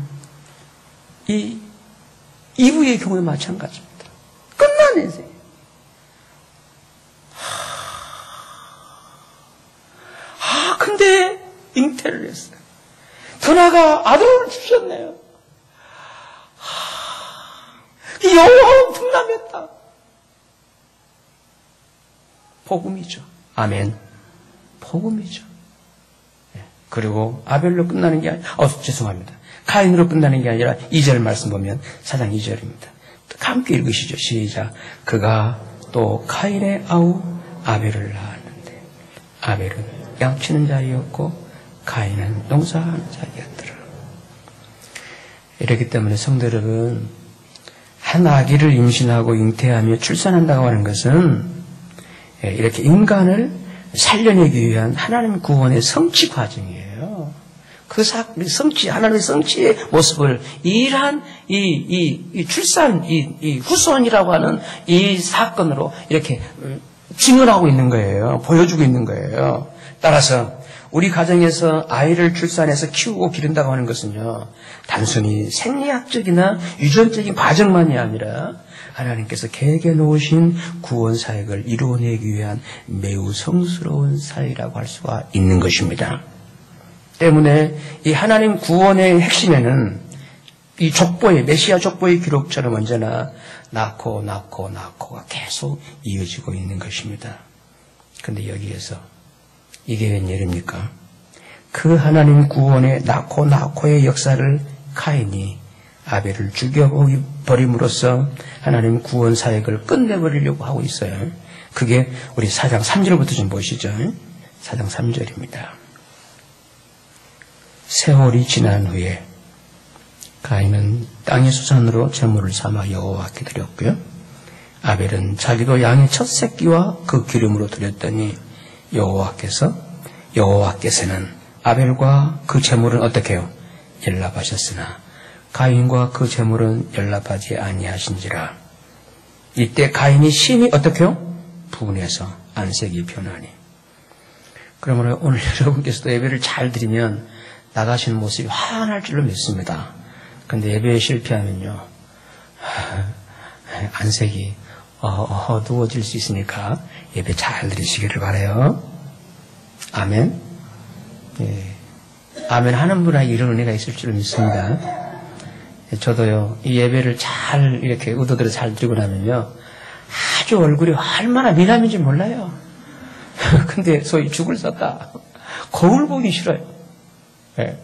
이 이브의 경우에 마찬가지입니다. 끝난 인생. 근데 잉태를 했어요. 더 나아가 아들을 주셨네요. 여호와는 풍남했다. 복음이죠. 아멘. 복음이죠. 그리고 아벨로 끝나는 게 죄송합니다. 가인으로 끝나는 게 아니라 2절 말씀 보면 4장 2절입니다. 함께 읽으시죠. 시작. 그가 또 가인의 아우 아벨을 낳았는데 아벨은 양치는 자리였고 가인은 농사하는 자리였더라. 이렇기 때문에 성도 여러분, 한 아기를 임신하고 잉태하며 출산한다고 하는 것은 이렇게 인간을 살려내기 위한 하나님 구원의 성취 과정이에요. 그 성취, 하나님의 성취의 모습을 이러한 이 출산, 이 후손이라고 하는 이 사건으로 이렇게 증언하고 있는 거예요. 보여주고 있는 거예요. 따라서 우리 가정에서 아이를 출산해서 키우고 기른다고 하는 것은요, 단순히 생리학적이나 유전적인 과정만이 아니라 하나님께서 계획해 놓으신 구원 사역을 이루어내기 위한 매우 성스러운 사역이라고 할 수가 있는 것입니다. 때문에 이 하나님 구원의 핵심에는 이 족보의 메시아 족보의 기록처럼 언제나 낳고가 계속 이어지고 있는 것입니다. 그런데 여기에서 이게 웬일입니까? 그 하나님 구원의 낳고의 역사를 카인이 아벨을 죽여버림으로써 하나님 구원 사역을 끝내버리려고 하고 있어요. 그게 우리 4장 3절부터 좀 보시죠. 4장 3절입니다. 세월이 지난 후에 가인은 땅의 수산으로 제물을 삼아 여호와께 드렸고요. 아벨은 자기도 양의 첫 새끼와 그 기름으로 드렸더니 여호와께서는 아벨과 그 제물은 어떻게 해요? 연락하셨으나 가인과 그 제물은 연락하지 아니하신지라. 이때 가인이 심히 어떻게 해요? 분해서 안색이 변하니. 그러므로 오늘 여러분께서도 예배를 잘 드리면 나가시는 모습이 환할 줄로 믿습니다. 그런데 예배에 실패하면요, 안색이 어두워질 수 있으니까 예배 잘 드리시기를 바라요. 아멘. 예. 아멘 하는 분에게 이런 은혜가 있을 줄 믿습니다. 저도요, 이 예배를 잘 이렇게 의도대로 잘 드리고 나면요, 아주 얼굴이 얼마나 미남인지 몰라요. 근데 소위 죽을 섰다. 거울 보기 싫어요. 예.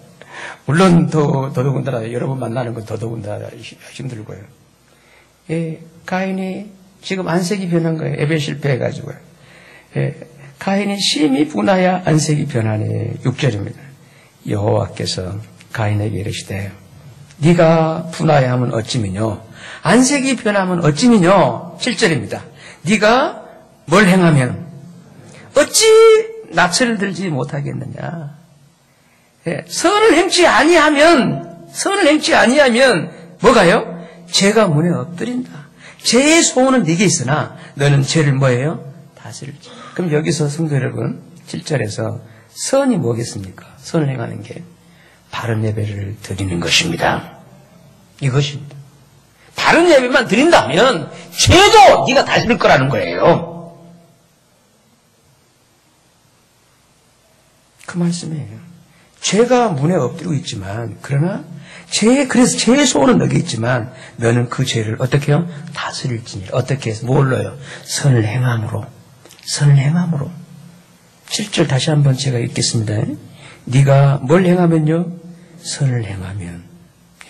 물론 더더군다나 여러분 만나는 건 더더군다나 힘들고요. 예. 가인이 지금 안색이 변한 거예요. 예배 실패해가지고요. 예. 가인이 심히 분하여 안색이 변하니. 6절입니다. 여호와께서 가인에게 이르시되 네가 분하여 하면 어찌미뇨, 안색이 변하면 어찌미뇨. 7절입니다. 네가 뭘 행하면 어찌 낯을 들지 못하겠느냐. 예, 선을 행치 아니하면 뭐가요? 죄가 문에 엎드린다. 죄의 소원은 네게 있으나 너는 죄를 뭐예요? 다스릴지. 그럼 여기서 성도 여러분, 7절에서 선이 뭐겠습니까? 선을 행하는 게 바른 예배를 드리는 것입니다. 이것입니다. 바른 예배만 드린다면 죄도 네가 다스릴 거라는 거예요. 그 말씀이에요. 죄가 문에 엎드리고 있지만, 그러나 그래서 죄의 소원은 너게 있지만 너는 그 죄를 어떻게 해요? 다스릴지니. 어떻게 해서 뭘로요? 선을 행함으로. 7절 다시 한번 제가 읽겠습니다. 네가 뭘 행하면요? 선을 행하면.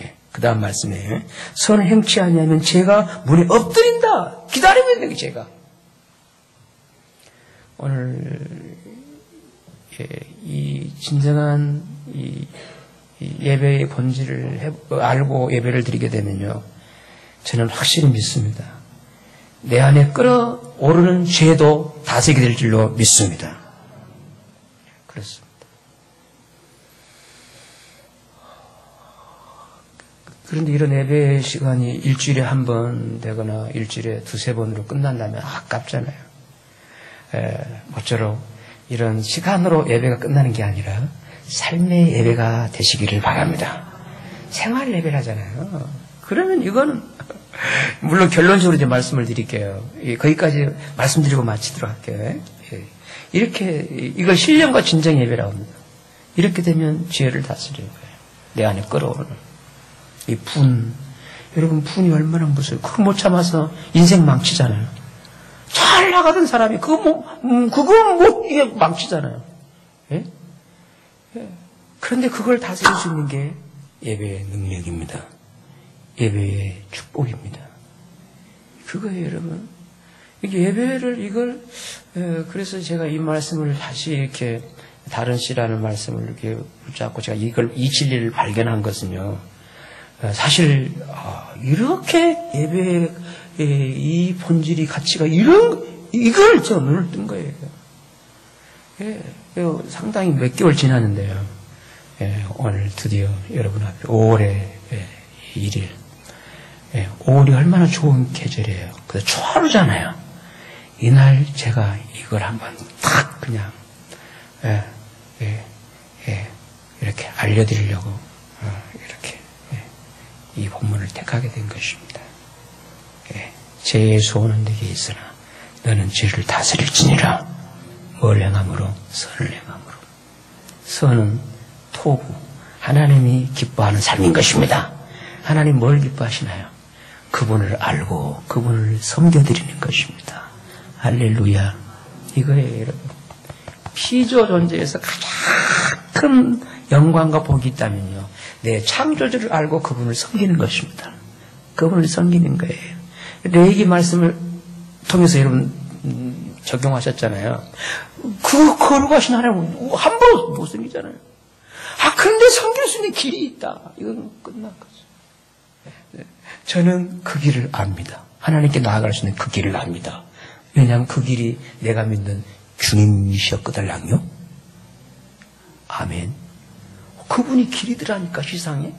예, 그 다음 말씀이에요. 선을 행치 아니하면 죄가 문에 엎드린다. 기다리고 있는 게 죄가. 오늘 이 진정한 이 예배의 본질을 알고 예배를 드리게 되면요, 저는 확실히 믿습니다. 내 안에 끓어오르는 죄도 다스리게 될 줄로 믿습니다. 그렇습니다. 그런데 이런 예배 시간이 일주일에 한 번 되거나 일주일에 두세 번으로 끝난다면 아깝잖아요. 모쪼록 이런 시간으로 예배가 끝나는 게 아니라 삶의 예배가 되시기를 바랍니다. 생활 예배를 하잖아요. 그러면 이거는 물론 결론적으로 이제 말씀을 드릴게요. 거기까지 말씀드리고 마치도록 할게요. 이렇게, 이걸 신령과 진정 예배라고 합니다. 이렇게 되면 죄를 다스리는 거예요. 내 안에 끌어오는. 이 분. 여러분, 분이 얼마나 무서워요. 그거 못 참아서 인생 망치잖아요. 잘 나가던 사람이 그거 이게 망치잖아요. 예? 예. 그런데 그걸 다스릴 수 있는 게 예배의 능력입니다. 예배의 축복입니다. 그거예요, 여러분. 예배를 그래서 제가 이 말씀을 다시 이렇게 다른 씨라는 말씀을 이렇게 붙잡고 제가 이 진리를 발견한 것은요. 사실 이렇게 예배의 이 본질이 가치가 이걸 저 눈을 뜬 거예요. 예, 상당히 몇 개월 지났는데요. 예, 오늘 드디어 여러분 앞에 5월의 1일. 예, 5월이 얼마나 좋은 계절이에요. 그래서 초하루잖아요. 이날 제가 이걸 한번 탁 그냥 이렇게 알려드리려고 이렇게 이 본문을 택하게 된 것입니다. 죄의 소원은 네게 있으나 너는 죄를 다스릴지니라. 뭘 행함으로? 선을 행함으로. 선은 토부, 하나님이 기뻐하는 삶인 것입니다. 하나님 뭘 기뻐하시나요? 그분을 알고 그분을 섬겨드리는 것입니다. 할렐루야. 이거예요, 여러분. 피조 존재에서 가장 큰 영광과 복이 있다면요, 내 창조주를 알고 그분을 섬기는 것입니다. 그분을 섬기는 거예요. 레위기 말씀을 통해서 여러분 적용하셨잖아요. 그 거룩하신 하나님은 함부로 못 섬기잖아요. 그런데 섬길 수 있는 길이 있다. 이건 끝난 거죠. 저는 그 길을 압니다. 하나님께 나아갈 수 있는 그 길을 압니다. 왜냐하면 그 길이 내가 믿는 주님이셨거든요. 아멘. 그분이 길이더라니까, 세상에.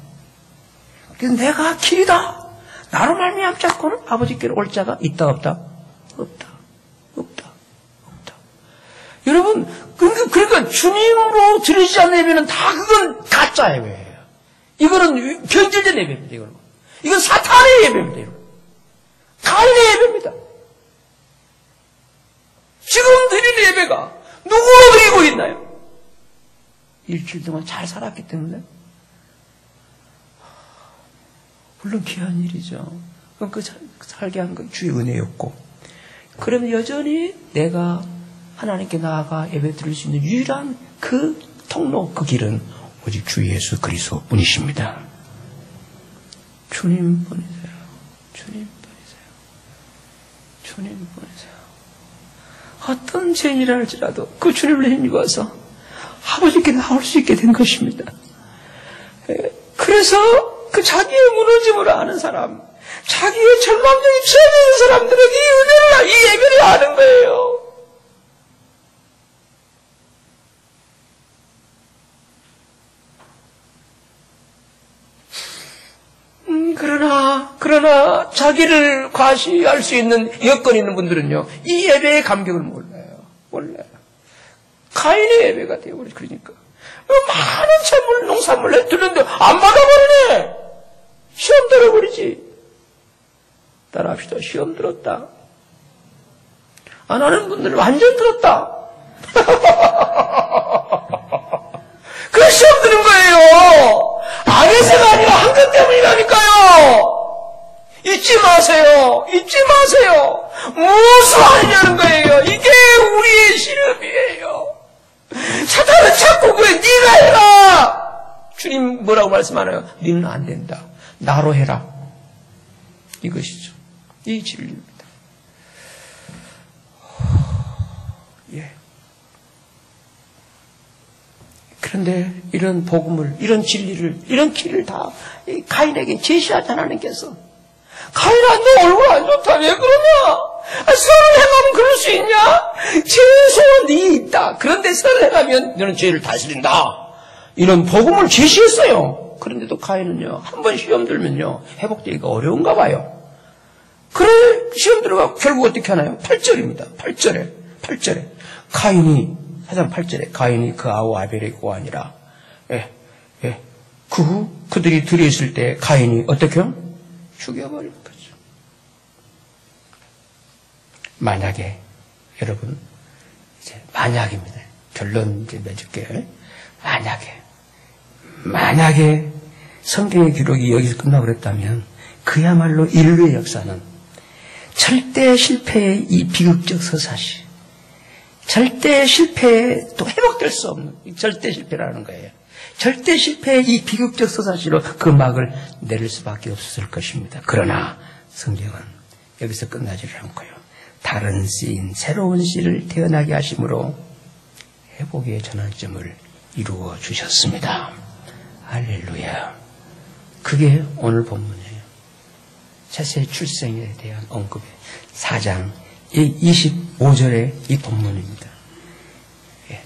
그래서 내가 길이다. 나로 말미암자고는 아버지께로 올 자가 있다 없다? 없다. 여러분, 그러니까 주님으로 드리지 않는 예배는 다 그건 가짜 예배예요. 이거는 변질된 예배입니다. 이건 사탄의 예배입니다. 이건. 가인의 예배입니다. 지금 드리는 예배가 누구로 드리고 있나요? 일주일 동안 잘 살았기 때문에. 물론 귀한 일이죠. 그럼 살게 한 건 주의 은혜였고. 그러면 여전히 내가 하나님께 나아가 예배 드릴 수 있는 유일한 그 통로, 그 길은 오직 주 예수 그리스도 뿐이십니다. 주님 뿐이세요. 주님 뿐이세요. 주님 뿐이세요. 어떤 죄인이라 할지라도 그 주님을 힘입어서 아버지께 나올 수 있게 된 것입니다. 그래서 그 자기의 무너짐을 아는 사람, 자기의 절망적인 처해 있는 사람들에게 이 예배를 아는 거예요. 그러나 자기를 과시할 수 있는 여건이 있는 분들은요, 이 예배의 감격을 몰라요. 가인의 예배가 되어버리죠. 그러니까 많은 채물, 농산물을 들는데 안 받아버리네. 시험 들어버리지. 따라합시다. 시험 들었다. 안 하는 분들은 완전 들었다. 그 시험 드는 거예요. 안 해서가 아니라 한 것 때문이라니까요. 잊지 마세요. 무엇을 하느냐는 거예요. 이게 우리의 시험이에요. 사탄은 자꾸 네가 해라. 주님 뭐라고 말씀하나요? 네는 안 된다. 나로 해라. 이것이죠. 이 진리입니다. 예. 그런데 이런 복음을, 이런 진리를, 이런 길을 다 가인에게 제시하지 하나님께서. 가인아, 너 얼굴 안 좋다. 왜 그러냐? 선을 행하면 그럴 수 있냐? 최소한이 있다. 그런데 선을 행하면 너는 죄를 다스린다. 이런 복음을 제시했어요. 그런데도 가인은요, 한 번 시험 들면요, 회복되기가 어려운가 봐요. 그래, 시험 들어가고 결국 어떻게 하나요? 8절입니다. 8절에. 가인이, 사장 8절에 가인이 그 아우 아벨의 고아니라. 그 후 그들이 들여있을 때 가인이 어떻게 해요? 죽여버린 거죠. 만약에 여러분 이제 만약입니다. 결론 이제 맺을게요. 만약에 성경의 기록이 여기서 끝나고 그랬다면 그야말로 인류의 역사는 절대 실패의 이 비극적 서사시, 절대 실패에 또 회복될 수 없는 절대 실패라는 거예요. 절대 실패의 이 비극적 서사시로 그 막을 내릴 수밖에 없었을 것입니다. 그러나 성경은 여기서 끝나지를 않고요. 다른 씨인 새로운 씨를 태어나게 하심으로 회복의 전환점을 이루어 주셨습니다. 할렐루야. 그게 오늘 본문이에요. 셋의 출생에 대한 언급의 4장 25절의 이 본문입니다. 예,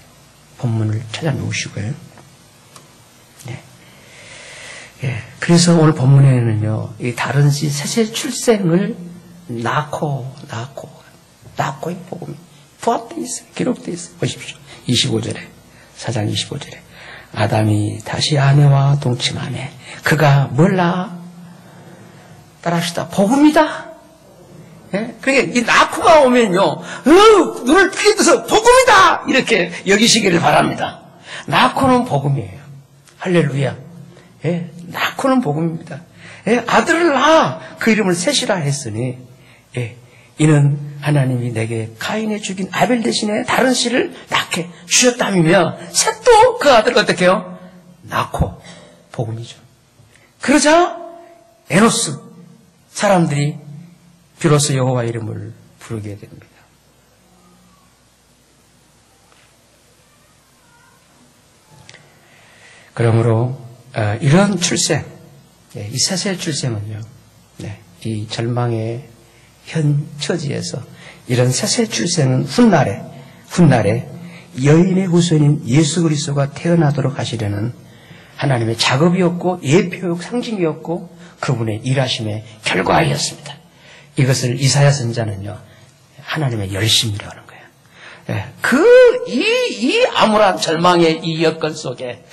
본문을 찾아놓으시고요. 예, 그래서 오늘 본문에는요, 이 다른 씨 셋의 출생을 낳고의 복음이 부합되어 있어요. 기록되어 있어요. 보십시오. 25절에, 4장 25절에. 아담이 다시 아내와 동침하매 그가 뭘 낳아? 따라합시다. 복음이다. 예? 그러니까 이 낳고가 오면요, 눈을 크게 떠서 복음이다! 이렇게 여기시기를 바랍니다. 낳고는 복음이에요. 할렐루야. 예? 낳고는 복음입니다. 예? 아들을 낳아 그 이름을 셋이라 했으니, 예? 이는 하나님이 내게 가인의 죽인 아벨 대신에 다른 씨를 낳게 주셨다며 셋도 그 아들을 어떻게 해요? 낳고 복음이죠. 그러자 에노스 사람들이 비로소 여호와 이름을 부르게 됩니다. 그러므로 이런 출생, 이 셋의 출생은요, 이 절망의 현 처지에서 이런 셋의 출생은 훗날에 여인의 후손인 예수 그리스도가 태어나도록 하시려는 하나님의 작업이었고 예표yok 상징이었고 그분의 일하심의 결과였습니다. 이것을 이사야 선지자는요, 하나님의 열심이라고 하는 거예요. 이 암울한 절망의 이 여건 속에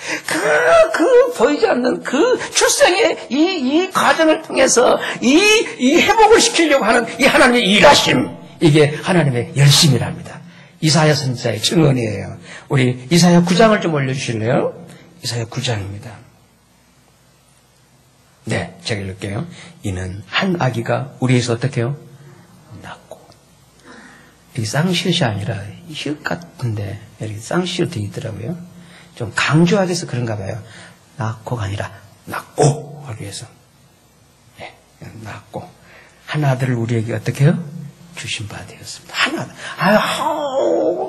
보이지 않는 그 출생의 이 과정을 통해서 이 회복을 시키려고 하는 이 하나님의 일하심, 이게 하나님의 열심이랍니다. 이사야 선지자의 증언이에요. 우리 이사야 9장을 좀 올려주실래요? 이사야 9장입니다. 네, 제가 읽을게요. 이는 한 아기가 우리에서 어떻게 해요? 낳고. 이게 쌍시옷이 아니라 시옷 같은데 이렇게 쌍시옷 되어 있더라고요. 좀 강조하기 위해서 그런가 봐요. 낳고가 아니라 낳고 하기 위해서. 네, 낳고. 한 아들을 우리에게 어떻게 해요? 주신 바 되었습니다. 한 아들.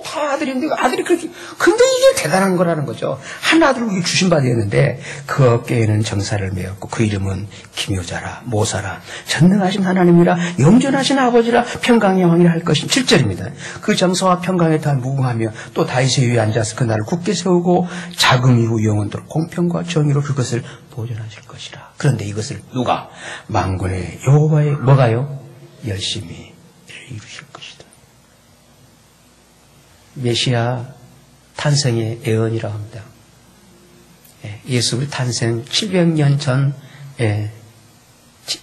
다 아들인데 아들이 그렇게, 근데 이게 대단한 거라는 거죠. 한 아들을 우리에게 주신 바 되었는데 그 어깨에는 정사를 메었고 그 이름은 기묘자라 모사라 전능하신 하나님이라 영존하신 아버지라 평강의 왕이라 할 것인 7절입니다. 그 정사와 평강에 다 무궁하며 또 다윗의 위에 앉아서 그 나를 굳게 세우고 자금 이후 영원토록 공평과 정의로 그것을 보존하실 것이라. 그런데 이것을 누가? 만군의 여호와의 뭐가요? 열심히 이루실 것이다. 메시아 탄생의 예언이라고 합니다. 예수 탄생 700년 전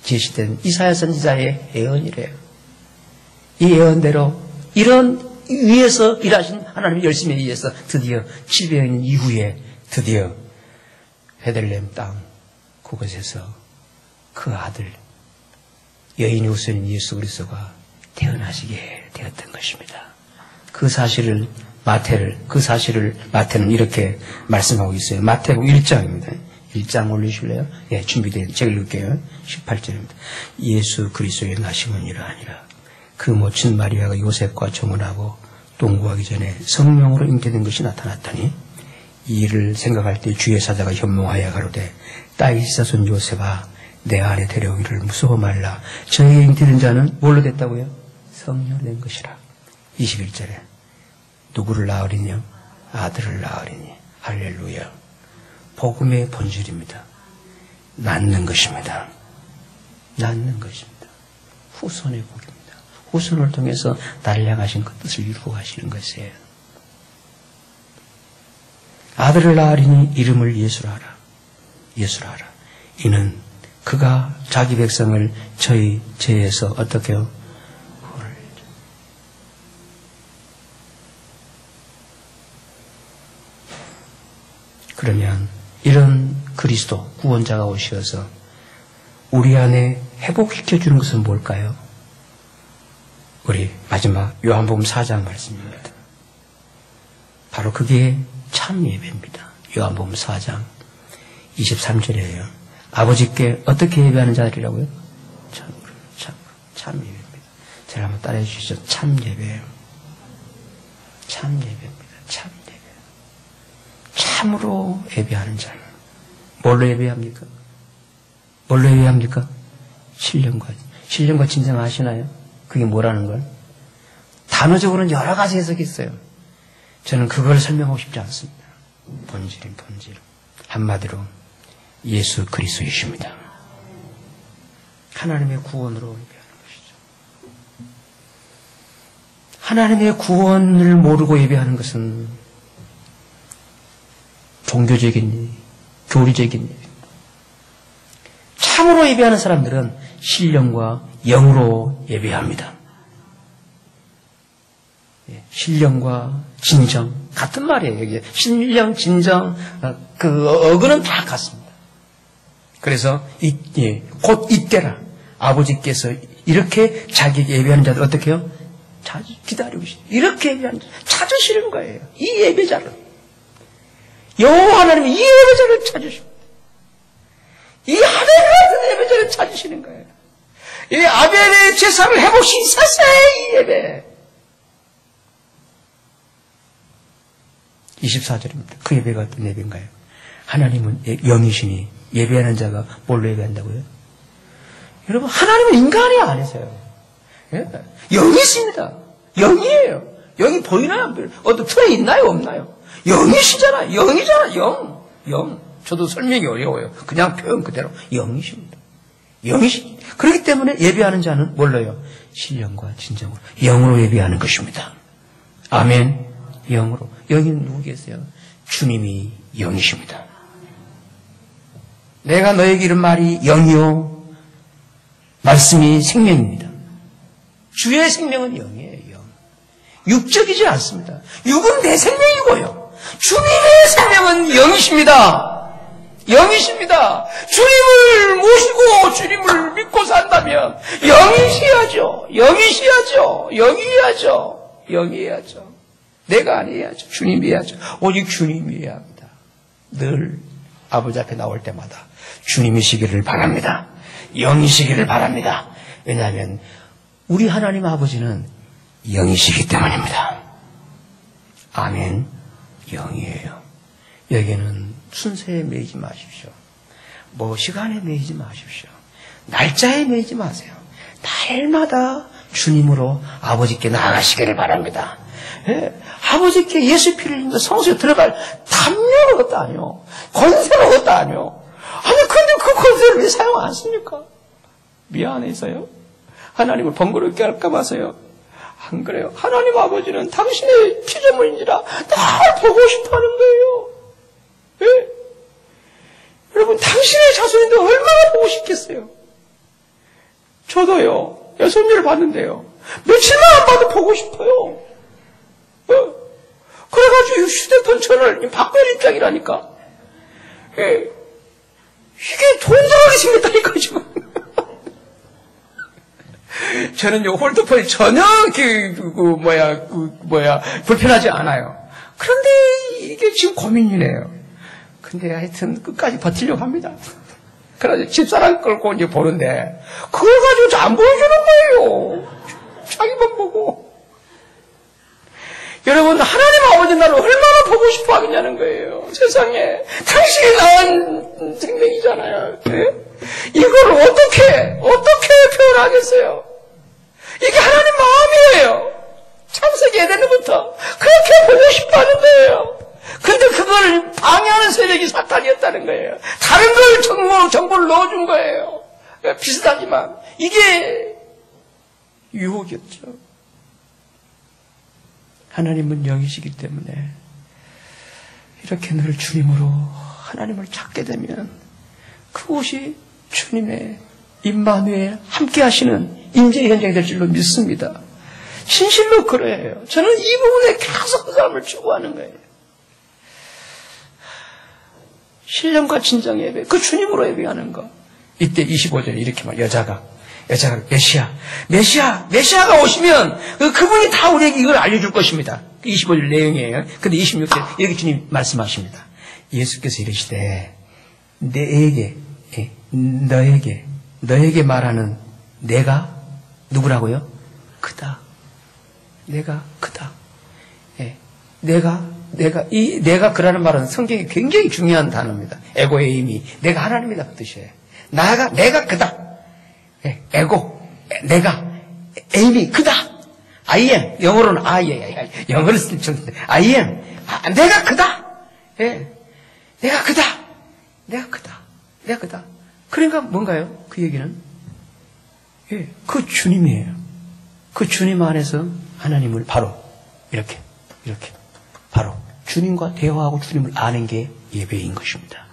제시된 이사야 선지자의 예언이래요. 이 예언대로 이런 위에서 일하신 하나님의 열심에 의해서 드디어 700년 이후에 드디어 베들레헴 땅 그곳에서 그 아들 여인의 후손인 예수 그리스도가 태어나시게 되었던 것입니다. 그 사실을 마태는 이렇게 말씀하고 있어요. 마태복음 1장입니다. 1장 올리실래요? 예, 준비된 제가 읽을게요. 18절입니다. 예수 그리스도의 나심은이라 아니라 그 모친 마리아가 요셉과 정혼하고 동거하기 전에 성령으로 잉태된 것이 나타났더니 이 일을 생각할 때 주의 사자가 현몽하여 가로되 다윗의 자손 요셉아 내 안에 데려오기를 무서워 말라. 저에게 잉태된 자는 뭘로 됐다고요? 성령으로 된 것이라. 21절에 누구를 낳으리뇨? 아들을 낳으리니. 할렐루야. 복음의 본질입니다. 낳는 것입니다. 낳는 것입니다. 후손의 복입니다. 후손을 통해서 나를 향하신 그 뜻을 이루고 가시는 것이에요. 아들을 낳으리니 이름을 예수라 하라. 예수라 하라. 이는 그가 자기 백성을 저희 죄에서 어떻게 해요? 그러면 이런 그리스도 구원자가 오셔서 우리 안에 회복시켜주는 것은 뭘까요? 우리 마지막 요한복음 4장 말씀입니다. 바로 그게 참 예배입니다. 요한복음 4장 23절이에요. 아버지께 어떻게 예배하는 자들이라고요? 참 예배입니다. 제가 한번 따라해 주시죠. 참 예배예요. 참 예배입니다. 참 예배. 참으로 예배하는 자. 뭘로 예배합니까? 뭘로 예배합니까? 신령과 진정 아시나요? 그게 뭐라는 걸? 단어적으로는 여러 가지 해석이 있어요. 저는 그걸 설명하고 싶지 않습니다. 본질인 본질. 한마디로 예수 그리스도이십니다. 하나님의 구원으로 예배하는 것이죠. 하나님의 구원을 모르고 예배하는 것은 종교적인 일, 교리적인 일. 참으로 예배하는 사람들은 신령과 영으로 예배합니다. 신령과 진정 같은 말이에요. 여기 신령, 진정 그 어근은 다 같습니다. 그래서 곧 이때라 아버지께서 이렇게 자기에게 예배하는 자들 어떻게 해요? 기다리고 계시죠. 이렇게 예배하는 자 찾으시는 거예요. 이 예배자를 여호와 하나님이 이 예배자를 찾으십니다. 이 하늘 같은 예배자를 찾으시는 거예요. 이 아벨의 제사를 회복시키사세 이 예배. 24절입니다. 그 예배가 어떤 예배인가요? 하나님은 영이시니 예배하는 자가 뭘로 예배한다고요? 여러분 하나님은 인간이 아니세요. 예? 영이십니다. 영이에요. 영이 보이나요? 어떤 틀에 있나요? 없나요? 영이시잖아요. 영이잖아요. 영. 저도 설명이 어려워요. 그냥 표현 그대로 영이십니다. 영이시. 그렇기 때문에 예배하는 자는 뭘로요? 신령과 진정으로 영으로 예배하는 것입니다. 아멘. 영으로. 여기는 누구 계세요? 주님이 영이십니다. 내가 너에게 이른 말이 영이요 말씀이 생명입니다. 주의 생명은 영이에요. 영. 육적이지 않습니다. 육은 내 생명이고요. 주님의 생명은 영이십니다. 영이십니다. 주님을 모시고 주님을 믿고 산다면 영이셔야죠. 영이셔야죠. 영이해야죠. 영이해야죠. 내가 아니어야죠. 주님이 해야죠. 오직 주님이 해야 합니다. 늘 아버지 앞에 나올 때마다 주님이시기를 바랍니다. 영이시기를 바랍니다. 왜냐하면 우리 하나님 아버지는 영이시기 때문입니다. 아멘. 영이에요. 여기는 순서에 매이지 마십시오. 시간에 매이지 마십시오. 날짜에 매이지 마세요. 날마다 주님으로 아버지께 나아가시기를 바랍니다. 예, 아버지께 예수 피를 흘린다 성소에 들어갈 담요는 것도 아니요. 권세는 것도 아니요. 아니 근데 그 권세를 왜 사용 안 씁니까? 미안해서요? 하나님을 번거롭게 할까 봐서요? 안 그래요. 하나님 아버지는 당신의 피조물인지라 날 보고 싶어하는 거예요. 예? 여러분 당신의 자손인데 얼마나 보고 싶겠어요? 저도요. 여손녀를 봤는데요. 며칠만 안 봐도 보고 싶어요. 그래가지고 휴대폰 전화를 바꿔야 할 입장이라니까. 예. 이게 돈 들어가게 생겼다니까 지금. 저는 홀드폰이 전혀 불편하지 않아요. 그런데 이게 지금 고민이네요. 근데 하여튼 끝까지 버티려고 합니다. 그래서 집사람 끌고 이제 보는데 그걸 가지고 안 보여주는 거예요. 자기만 보고. 여러분 하나님 아버지 나를 얼마나 보고 싶어 하겠냐는 거예요. 세상에 당신이 낳은 생명이잖아요. 네? 이걸 어떻게 표현하겠어요? 이게 하나님 마음이에요. 창세기 에덴부터 그렇게 보고 싶어 하는 거예요. 근데 그걸 방해하는 세력이 사탄이었다는 거예요. 다른 걸 정보를 넣어준 거예요. 비슷하지만 이게 유혹이었죠. 하나님은 영이시기 때문에 이렇게 늘 주님으로 하나님을 찾게 되면 그곳이 주님의 임마누엘 함께 하시는 임재 현장이 될 줄로 믿습니다. 진실로 그래요. 저는 이 부분에 계속 그 사람을 추구하는 거예요. 신령과 진정 예배, 그 주님으로 예배하는 거. 이때 25절에 이렇게 말, 여자가 메시아가 오시면 그분이 다 우리에게 이걸 알려줄 것입니다. 25절 내용이에요. 근데 26절 여기 주님 말씀하십니다. 예수께서 이르시되 너에게 말하는 내가 누구라고요? 크다. 내가 크다. 예. 내가 그라는 말은 성경에 굉장히 중요한 단어입니다. 에고의 의미. 내가 하나님이다 그 뜻이에요. 내가 크다. 예. 내가 에임이 크다. I am. 영어로는 영어를 쓰면 좀 I am. 내가 크다. 예. 내가 크다. 그러니까 뭔가요? 그 얘기는? 예. 그 주님이에요. 그 주님 안에서 하나님을 바로 이렇게 바로 주님과 대화하고 주님을 아는 게 예배인 것입니다.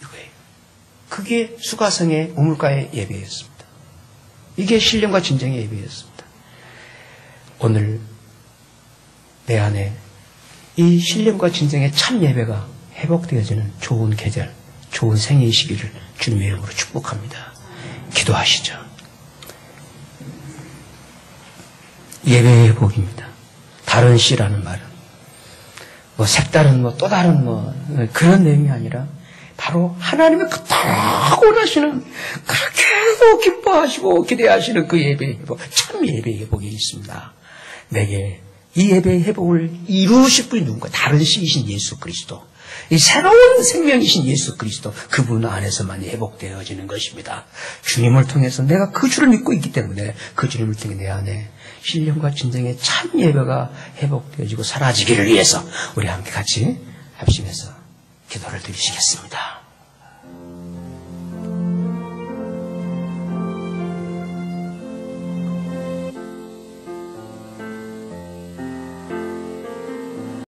이거예요. 그게 수가성의 우물가의 예배였습니다. 이게 신령과 진정의 예배였습니다. 오늘 내 안에 이 신령과 진정의 참 예배가 회복되어지는 좋은 계절, 좋은 생애의 시기를 주님의 이름으로 축복합니다. 기도하시죠. 예배의 회복입니다. 다른 씨라는 말은 색다른 또 다른 그런 내용이 아니라 바로 하나님의 그 타고나시는 그렇게도 기뻐하시고 기대하시는 그 예배의 회복, 참 예배의 회복이 있습니다. 내게 이 예배의 회복을 이루실 분이 누군가? 다른 씨이신 예수 그리스도, 이 새로운 생명이신 예수 그리스도, 그분 안에서만 회복되어지는 것입니다. 주님을 통해서 내가 그 주를 믿고 있기 때문에 그 주님을 통해 내 안에 신령과 진정의 참 예배가 회복되어지고 사라지기를 위해서 우리 함께 같이 합심해서 기도를 드리시겠습니다.